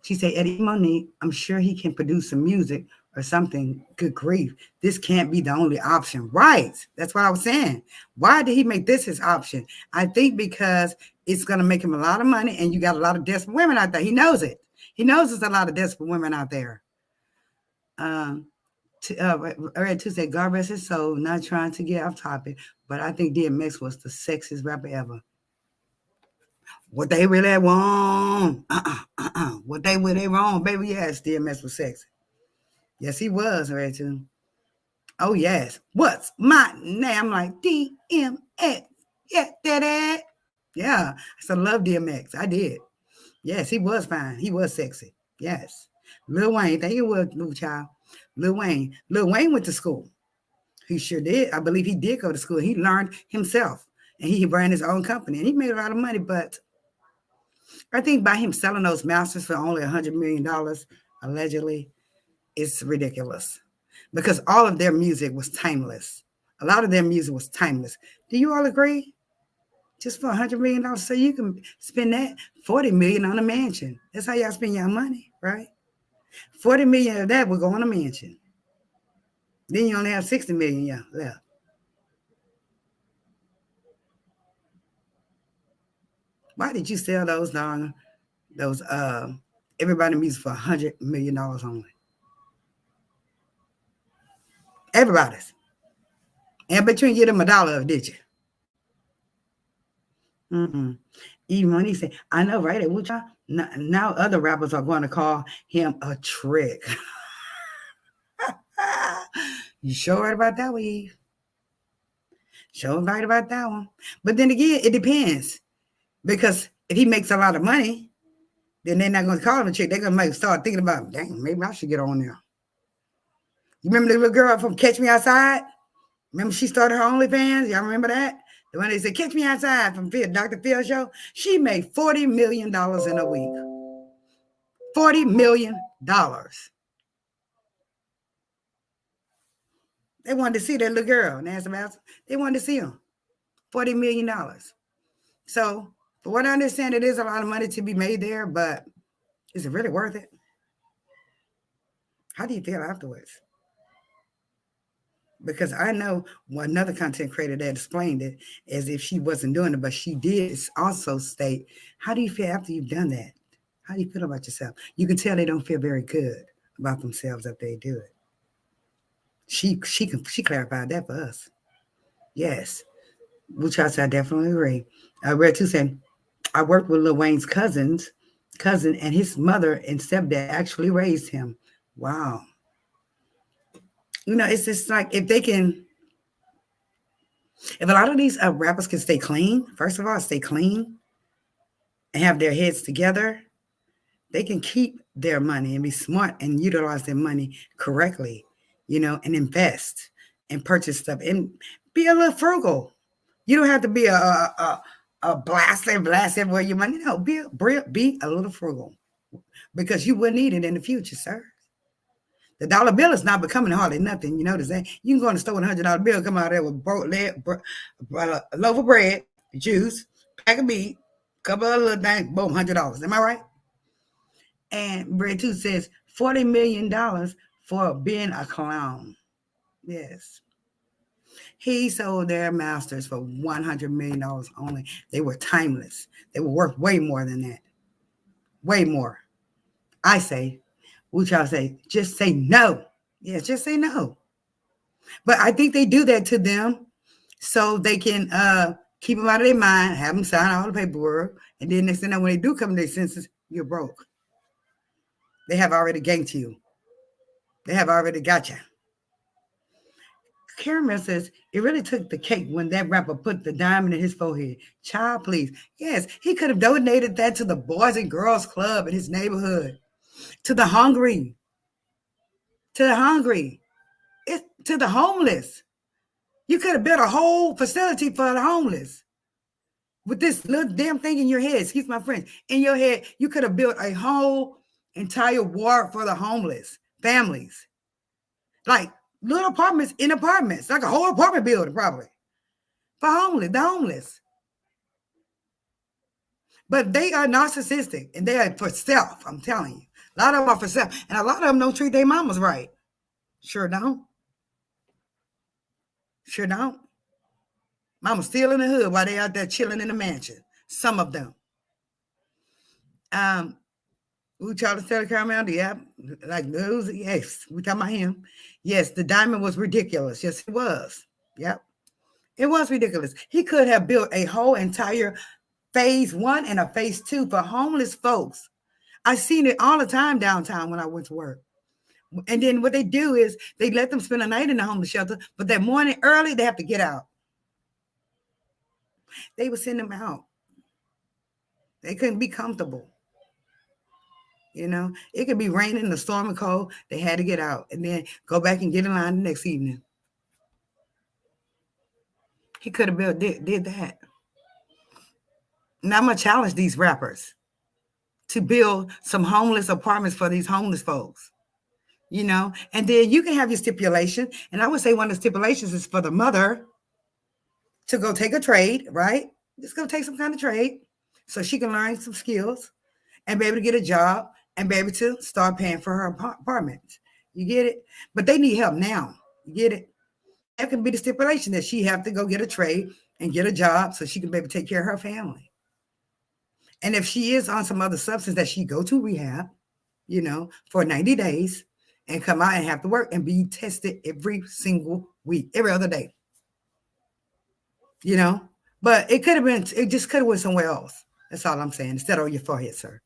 She said, Eddie Monique, I'm sure he can produce some music or something. Good grief. This can't be the only option. Right. That's what I was saying. Why did he make this his option? I think because it's going to make him a lot of money and you got a lot of desperate women out there. He knows it. He knows there's a lot of desperate women out there. Red Tuesday, God rest his soul, not trying to get off topic, but I think DMX was the sexiest rapper ever. What they really want. What they really wrong, baby. Yes, DMX was sexy. Yes, he was, Red too. Oh, yes. What's my name? I'm like, DMX. Yeah, that. Yeah, I still love DMX. I did. Yes, he was fine. He was sexy. Yes. Lil Wayne, thank you, little child. Lil Wayne. Lil Wayne went to school. He sure did. I believe he did go to school. He learned himself. And he ran his own company. And he made a lot of money. But I think by him selling those masters for only $100 million, allegedly, it's ridiculous. Because all of their music was timeless. A lot of their music was timeless. Do you all agree? Just for $100 million, so you can spend that $40 million on a mansion. That's how y'all spend your money, right? $40 million of that will go on a mansion. Then you only have $60 million left. Why did you sell those everybody music for $100 million only? Everybody's. And but you didn't get them $1, did you? Even when he said, I know, right? Now other rappers are going to call him a trick. You sure right about that one, Eve? Sure right about that one. But then again, it depends. Because if he makes a lot of money, then they're not going to call him a trick. They're going to start thinking about, dang, maybe I should get on there. You remember the little girl from Catch Me Outside? Remember she started her OnlyFans? Y'all remember that? The one they said, Catch Me Outside from Dr. Phil show. She made $40 million in a week. $40 million. They wanted to see that little girl, Nancy Mouse. They wanted to see him. $40 million. So, for what I understand, it is a lot of money to be made there, but is it really worth it? How do you feel afterwards? Because I know another content creator that explained it as if she wasn't doing it, but she did also state, how do you feel after you've done that? How do you feel about yourself? You can tell they don't feel very good about themselves if they do it. She clarified that for us. Yes, which I said I definitely agree. I read too saying I worked with Lil Wayne's cousin, and his mother and stepdad actually raised him. Wow. It's just like if a lot of these rappers can stay clean, first of all, stay clean and have their heads together, they can keep their money and be smart and utilize their money correctly, and invest and purchase stuff and be a little frugal. You don't have to be a blast everywhere your money. No, be a little frugal because you will need it in the future, sir. The dollar bill is not becoming hardly nothing. You notice that? You can go in the store with $100 bill, come out there with a loaf of bread, juice, pack of meat, couple of little things, boom, $100. Am I right? And Bread 2 says $40 million for being a clown. Yes. He sold their masters for $100 million only. They were timeless. They were worth way more than that. Way more. I say, what y'all say? Just say no. Yes, just say no. But I think they do that to them so they can keep them out of their mind, have them sign all the paperwork, and then next thing you know, when they do come to their senses, you're broke. They have already ganked you. They have already got you. Caramel says, it really took the cake when that rapper put the diamond in his forehead. Child, please. Yes, he could have donated that to the Boys and Girls Club in his neighborhood, to the hungry, to the homeless. You could have built a whole facility for the homeless. With this little damn thing in your head, excuse my French, in your head, you could have built a whole entire ward for the homeless families. Like little apartments in apartments, like a whole apartment building probably for the homeless. But they are narcissistic and they are for self, I'm telling you. A lot of them are for self. And a lot of them don't treat their mamas right. Sure don't. Sure don't. Mama's still in the hood while they out there chilling in the mansion. Some of them. We try to sell the caramel. Yeah, like those. Yes, we talking about him. Yes, the diamond was ridiculous. Yes, it was. Yep, it was ridiculous. He could have built a whole entire phase 1 and a phase 2 for homeless folks. I seen it all the time downtown when I went to work. And then what they do is they let them spend a night in the homeless shelter, but that morning early they have to get out. They would send them out. They couldn't be comfortable. It could be raining, the storm and cold. They had to get out and then go back and get in line the next evening. He could have did that. Now I'm going to challenge these rappers to build some homeless apartments for these homeless folks. And then you can have your stipulation. And I would say one of the stipulations is for the mother to go take a trade, right? Just go take some kind of trade so she can learn some skills and be able to get a job and be able to start paying for her apartment. You get it? But they need help now. You get it? That can be the stipulation that she have to go get a trade and get a job so she can be able to take care of her family. And if she is on some other substance, that she go to rehab, for 90 days and come out and have to work and be tested every single week, every other day. But it just could have went somewhere else. That's all I'm saying. Instead of your forehead, sir.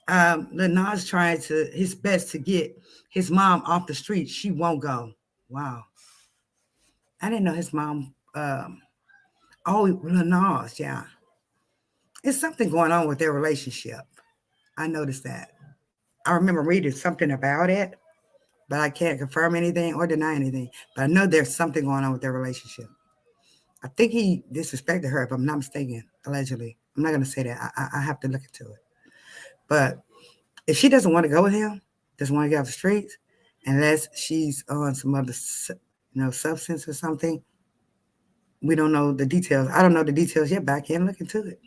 Lil Nas trying his best to get his mom off the street. She won't go. Wow. I didn't know his mom. Lil Nas, yeah. There's something going on with their relationship. I noticed that. I remember reading something about it, but I can't confirm anything or deny anything. But I know there's something going on with their relationship. I think he disrespected her, if I'm not mistaken, allegedly. I'm not going to say that. I have to look into it. But If she doesn't want to go with him, doesn't want to get off the streets, unless she's on some other, substance or something, we don't know the details. I don't know the details yet, but I can't look into it.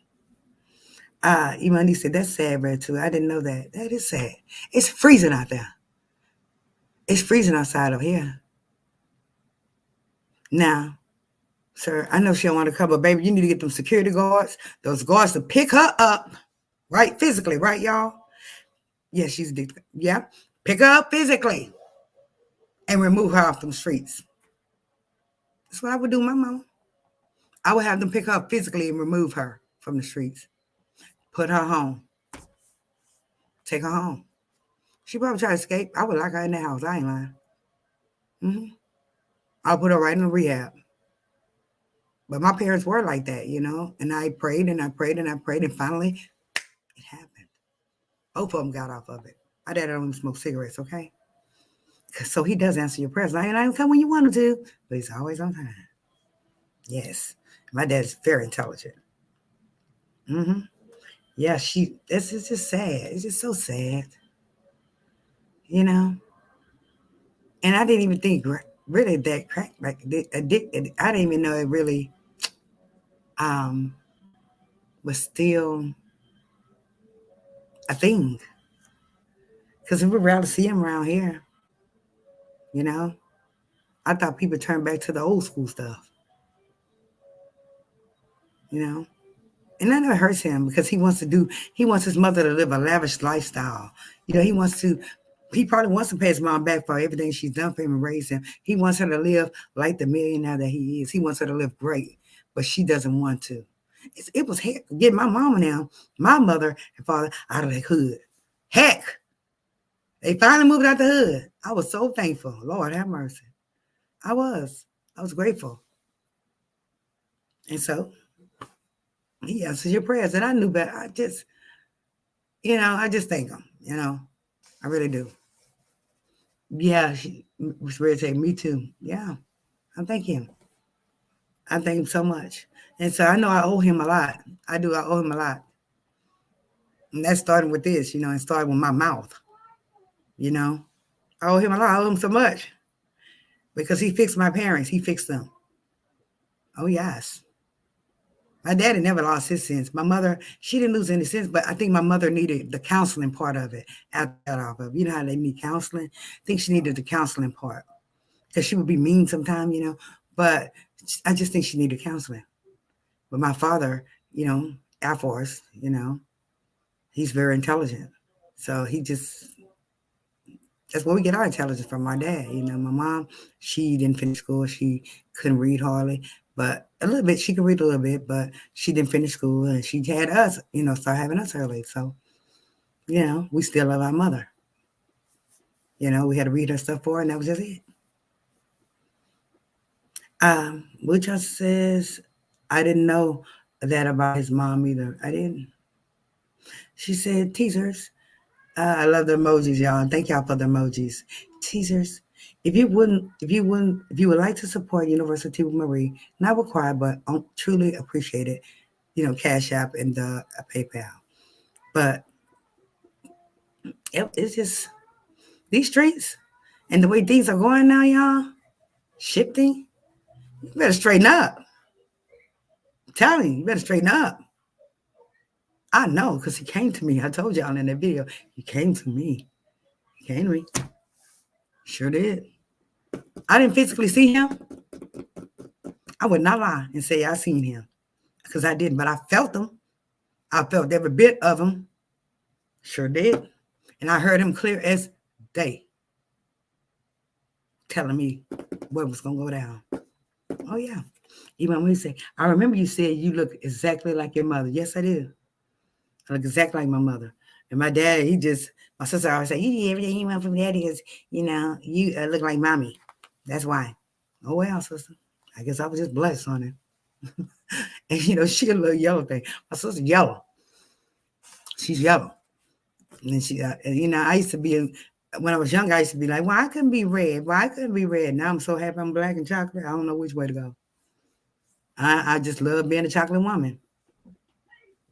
Imani said, that's sad, Red, too. I didn't know that. That is sad. It's freezing out there. It's freezing outside of here. Now, sir, I know she don't want to come, but baby, you need to get them security guards, those guards to pick her up, right? Physically, right, y'all? Yeah, she's addicted. Yeah. Pick her up physically and remove her off them streets. That's what I would do, my mama. I would have them pick her up physically and remove her from the streets. Put her home. Take her home. She probably try to escape. I would lock her in the house. I ain't lying. Mm-hmm. I'll put her right in the rehab. But my parents were like that, and I prayed and I prayed and I prayed, and finally it happened. Both of them got off of it. My dad don't even smoke cigarettes, okay? So he does answer your prayers. I don't come when you want him to, but he's always on time. Yes. My dad is very intelligent. Mm-hmm. Yeah, this is just sad. It's just so sad. And I didn't even think really that crack, like addicted. I didn't even know it really um was still a thing. Because we were able to see him around here, you know. I thought people turned back to the old school stuff, you know. And that never hurts him because he wants his mother to live a lavish lifestyle. He probably wants to pay his mom back for everything she's done for him and raised him. He wants her to live like the millionaire that he is. He wants her to live great, but she doesn't want to. It was heck getting my mama now, my mother and father out of that hood. Heck, they finally moved out the hood. I was so thankful. Lord have mercy. I was grateful. And so he answers your prayers. And I knew better. I just thank him, I really do. Yeah, she was ready to say, me too. Yeah, I thank him. I thank him so much. And so I know I owe him a lot. I do. I owe him a lot. And that's starting with this, and starting with my mouth, I owe him a lot. I owe him so much because he fixed my parents. He fixed them. Oh, yes. My daddy never lost his sense. My mother, she didn't lose any sense, but I think my mother needed the counseling part of it. Off of, how they need counseling? I think she needed the counseling part because she would be mean sometimes, but I just think she needed counseling. But my father, Air Force, he's very intelligent. So that's where we get our intelligence from, my dad. My mom, she didn't finish school. She couldn't read hardly, but a little bit. She could read a little bit, but she didn't finish school. And she had us, start having us early. So, we still love our mother. We had to read her stuff for her, and that was just it. Which says, I didn't know that about his mom either. I didn't. She said, teasers. I love the emojis, y'all. Thank y'all for the emojis. Teasers. If you would like to support University with Marie, not required, but truly appreciate it, Cash App and the PayPal. But it's just these streets and the way things are going now, y'all, shifting. You better straighten up. I'm telling you better straighten up. I know, because he came to me. I told y'all in that video, he came to me. He came to me. Sure did. I didn't physically see him. I would not lie and say I seen him, because I didn't, but I felt him. I felt every bit of him. Sure did. And I heard him clear as day, telling me what was going to go down. Oh, yeah. Even when he said, I remember you said you look exactly like your mother. Yes, I do. I look exactly like my mother. And my dad, my sister always said, you did everything you want from daddy because, you look like mommy. That's why. Oh, well, sister. I guess I was just blessed on it. And, she a little yellow thing. My sister's yellow. She's yellow. And she, I used to be, when I was young, I used to be like, well, I couldn't be red. Why I couldn't be red? Now I'm so happy I'm black and chocolate. I don't know which way to go. I just love being a chocolate woman,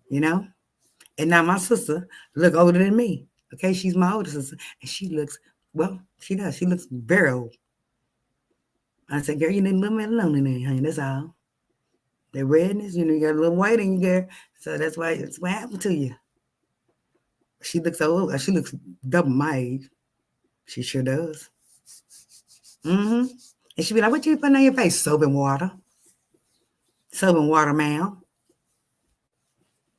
And now my sister look older than me. Okay, she's my older sister, and she looks well. She does. She looks very old. I said, girl, you need a little bit of loneliness, honey. That's all. The redness, you got a little white in you, girl. So that's why it's what happened to you. She looks old. She looks double my age. She sure does. Mm-hmm. And she be like, what you putting on your face? Soap and water. Soap and water, ma'am.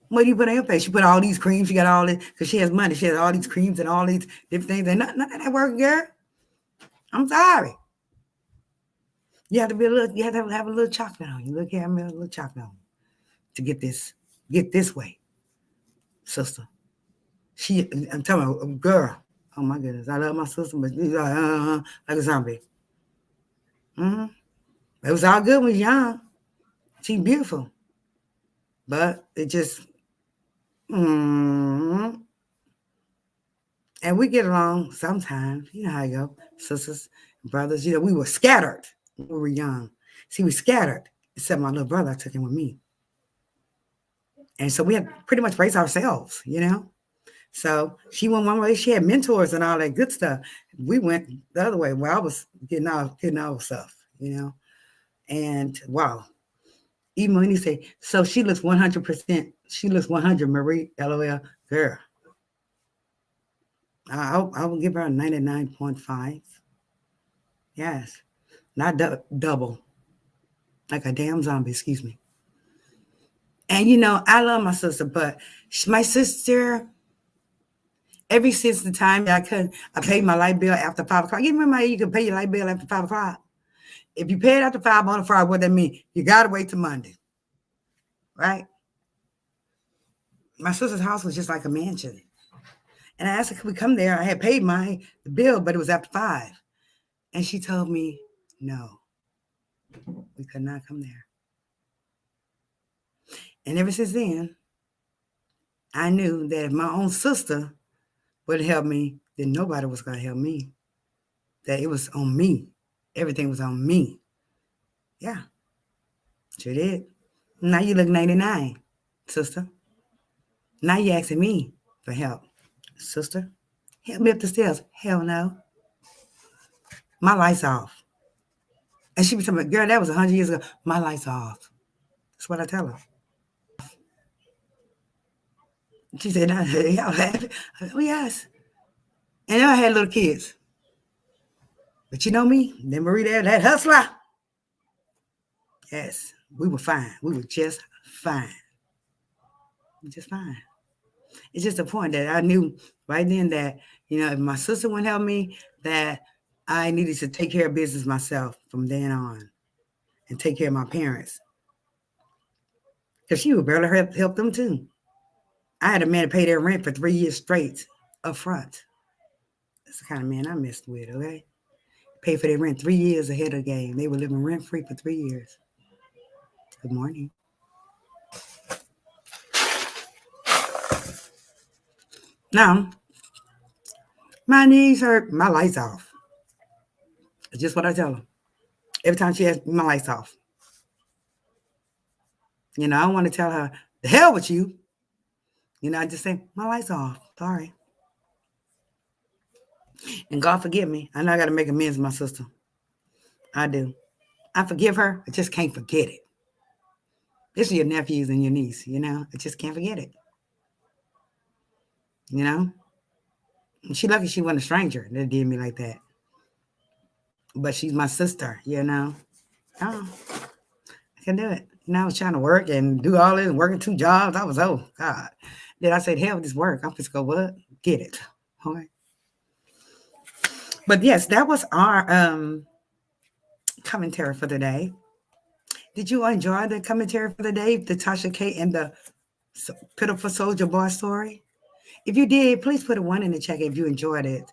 What do you put on your face? She put all these creams. She got all this, because she has money. She has all these creams and all these different things. And none of that work, girl. I'm sorry. You have to be a little, you have to have a little chocolate on you. Look here, I'm a little chocolate on to get this way, sister. I'm telling you, girl. Oh my goodness, I love my sister, but she's like a zombie. Mm-hmm. It was all good when she was young. She's beautiful, but it just, and we get along sometimes. You know how you go, sisters, brothers. We were scattered when we were young. See, we scattered, except my little brother. I took him with me, and so we had pretty much raised ourselves. So she went one way. She had mentors and all that good stuff. We went the other way where I was getting all stuff, And wow, even when you say, so she looks 100%, she looks 100, Marie, LOL, girl. I will give her a 99.5. Yes, not double, like a damn zombie, excuse me. And I love my sister, but my sister, ever since the time that I paid my light bill after 5 o'clock. You remember how you could pay your light bill after 5 o'clock? If you pay it after 5 on a Friday, what that mean? You got to wait till Monday, right? My sister's house was just like a mansion. And I asked her, could we come there? I had paid the bill, but it was after 5. And she told me, no, we could not come there. And ever since then, I knew that if my own sister would help me, then nobody was going to help me. That it was on me. Everything was on me. Yeah, sure did. Now you look 99, sister. Now you asking me for help. Sister, help me up the stairs. Hell no. My light's off. And she be telling me, girl, that was 100 years ago. My light's off. That's what I tell her. She said, y'all happy? Oh, yes. And I had little kids. But you know me, then Marie there, that hustler. Yes, we were fine. We were just fine. Just fine. It's just a point that I knew right then that, if my sister wouldn't help me, that I needed to take care of business myself from then on and take care of my parents. Because she would barely help them too. I had a man to pay their rent for 3 years straight up front. That's the kind of man I messed with, okay? Pay for their rent 3 years ahead of the game. They were living rent-free for 3 years. Good morning. Now, my knees hurt, my lights off. It's just what I tell her. Every time she asks me, my lights off. I don't want to tell her, the hell with you. I just say, my lights off. Sorry. And God forgive me. I know I got to make amends with my sister. I do. I forgive her. I just can't forget it. This is your nephews and your niece, I just can't forget it. She lucky she wasn't a stranger that did me like that. But she's my sister, Oh, I can do it. I was trying to work and do all this and working 2 jobs. I was, oh, God. Then I said, hell with this work. I'm just going to go, what? Get it. All right. But yes, that was our commentary for the day. Did you enjoy the commentary for the day, the Tasha K and the Pitiful Soulja Boy story? If you did, please put a 1 in the chat if you enjoyed it.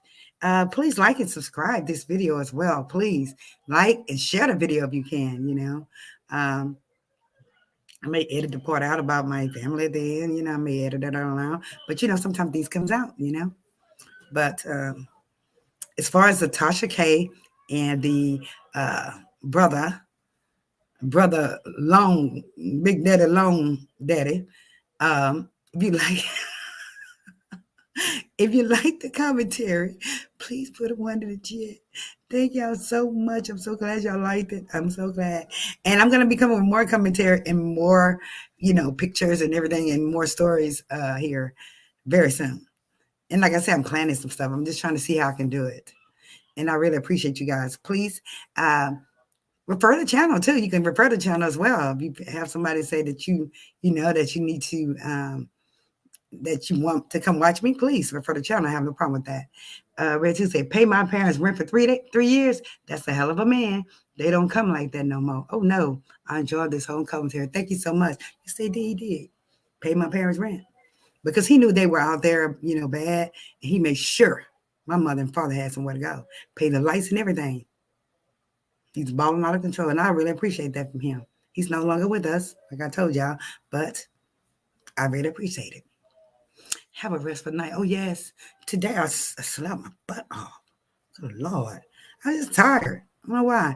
Please like and subscribe this video as well. Please like and share the video if you can, I may edit the part out about my family at the end, I may edit it all out. But, sometimes these comes out, But as far as the Tasha K and the brother Long, Big Daddy Long Daddy, if you like, If you like the commentary, please put a one in the chat. Thank y'all so much. I'm so glad y'all liked it. I'm so glad. And I'm gonna be coming with more commentary and more, pictures and everything and more stories here very soon. And like I said, I'm planning some stuff. I'm just trying to see how I can do it. And I really appreciate you guys. Please refer the channel too. You can refer the channel as well. If you have somebody say that you know that you need to that you want to come watch me, please refer the channel. I have no problem with that. Red Two said, pay my parents rent for 3 years. That's a hell of a man. They don't come like that no more. Oh no, I enjoyed this whole commentary. Thank you so much. You say he did pay my parents rent because he knew they were out there, bad, and he made sure my mother and father had somewhere to go, pay the lights and everything. He's balling out of control, and I really appreciate that from him. He's no longer with us, like I told y'all, but I really appreciate it. Have a restful night. Oh, yes. Today I slept my butt off. Good Lord. I was just tired. I don't know why.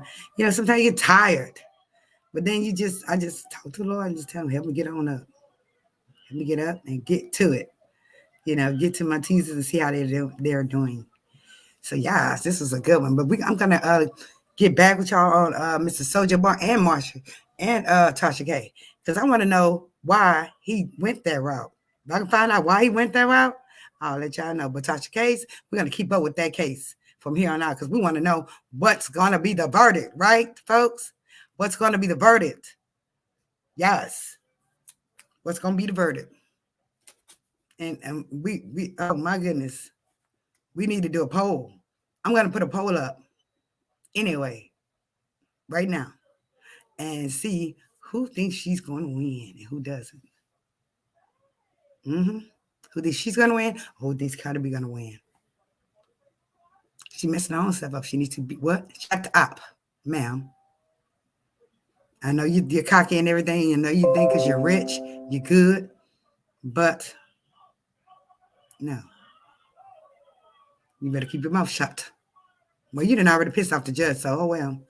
Sometimes you get tired. But then I just talk to the Lord and just tell him, help me get on up. Help me get up and get to it. Get to my teasers and see how they're doing. So, yes, this was a good one. But I'm going to get back with y'all on Mr. Soulja Bar and Marshall and Tasha K. Because I want to know why he went that route. If I can find out why he went that route, I'll let y'all know. But Tasha case, we're going to keep up with that case from here on out because we want to know what's going to be the verdict, right, folks? What's going to be the verdict? Yes. What's going to be the verdict? And we oh my goodness, we need to do a poll. I'm going to put a poll up anyway, right now, and see who thinks she's going to win and who doesn't. Who thinks she's going to win? Who thinks Cardi going to win? She messing her own stuff up. She needs to be what? Shut up, ma'am. I know you're cocky and everything. I know you think because you're rich, you're good, but no. You better keep your mouth shut. Well, you didn't already piss off the judge, so oh well.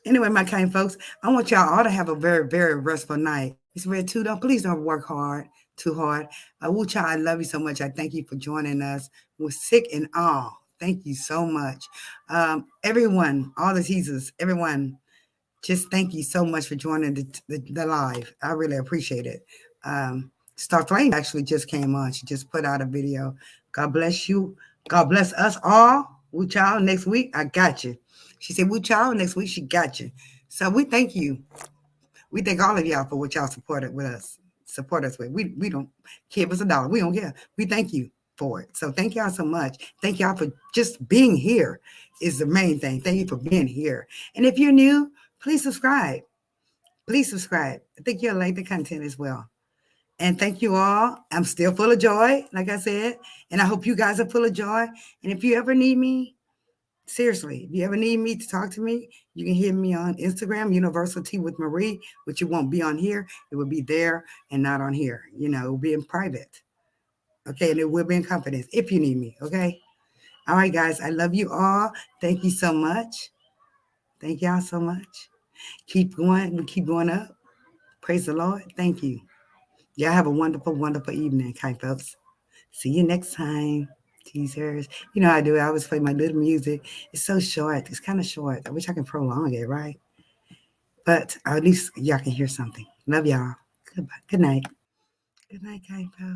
Anyway, my kind folks, I want y'all all to have a very, very restful night. It's Red Two. Please don't work too hard. Woo child, I love you so much. I thank you for joining us. We're sick and all. Thank you so much. Everyone, all the teasers, everyone, just thank you so much for joining the live. I really appreciate it. Star Flame actually just came on. She just put out a video. God bless you. God bless us all. Woo child, next week, I got you. She said, woo child, next week, she got you. So we thank you. We thank all of y'all for what y'all supported with us. Support us with. We don't care if it's $1. We don't care. We thank you for it. So thank y'all so much. Thank y'all for just being here is the main thing. Thank you for being here. And if you're new, please subscribe. Please subscribe. I think you'll like the content as well. And thank you all. I'm still full of joy, like I said. And I hope you guys are full of joy. And if you ever need me, seriously, if you ever need me to talk to me, you can hear me on Instagram, Universal Tea with Marie, which it won't be on here. It will be there and not on here. It will be in private. Okay, and it will be in confidence if you need me. Okay. All right, guys. I love you all. Thank you so much. Thank y'all so much. Keep going. We keep going up. Praise the Lord. Thank you. Y'all have a wonderful, wonderful evening, kind folks. See you next time. Teasers. You know how I do it. I always play my little music. It's so short. It's kind of short. I wish I could prolong it, right? But at least y'all can hear something. Love y'all. Goodbye. Good night. Good night, kind folks.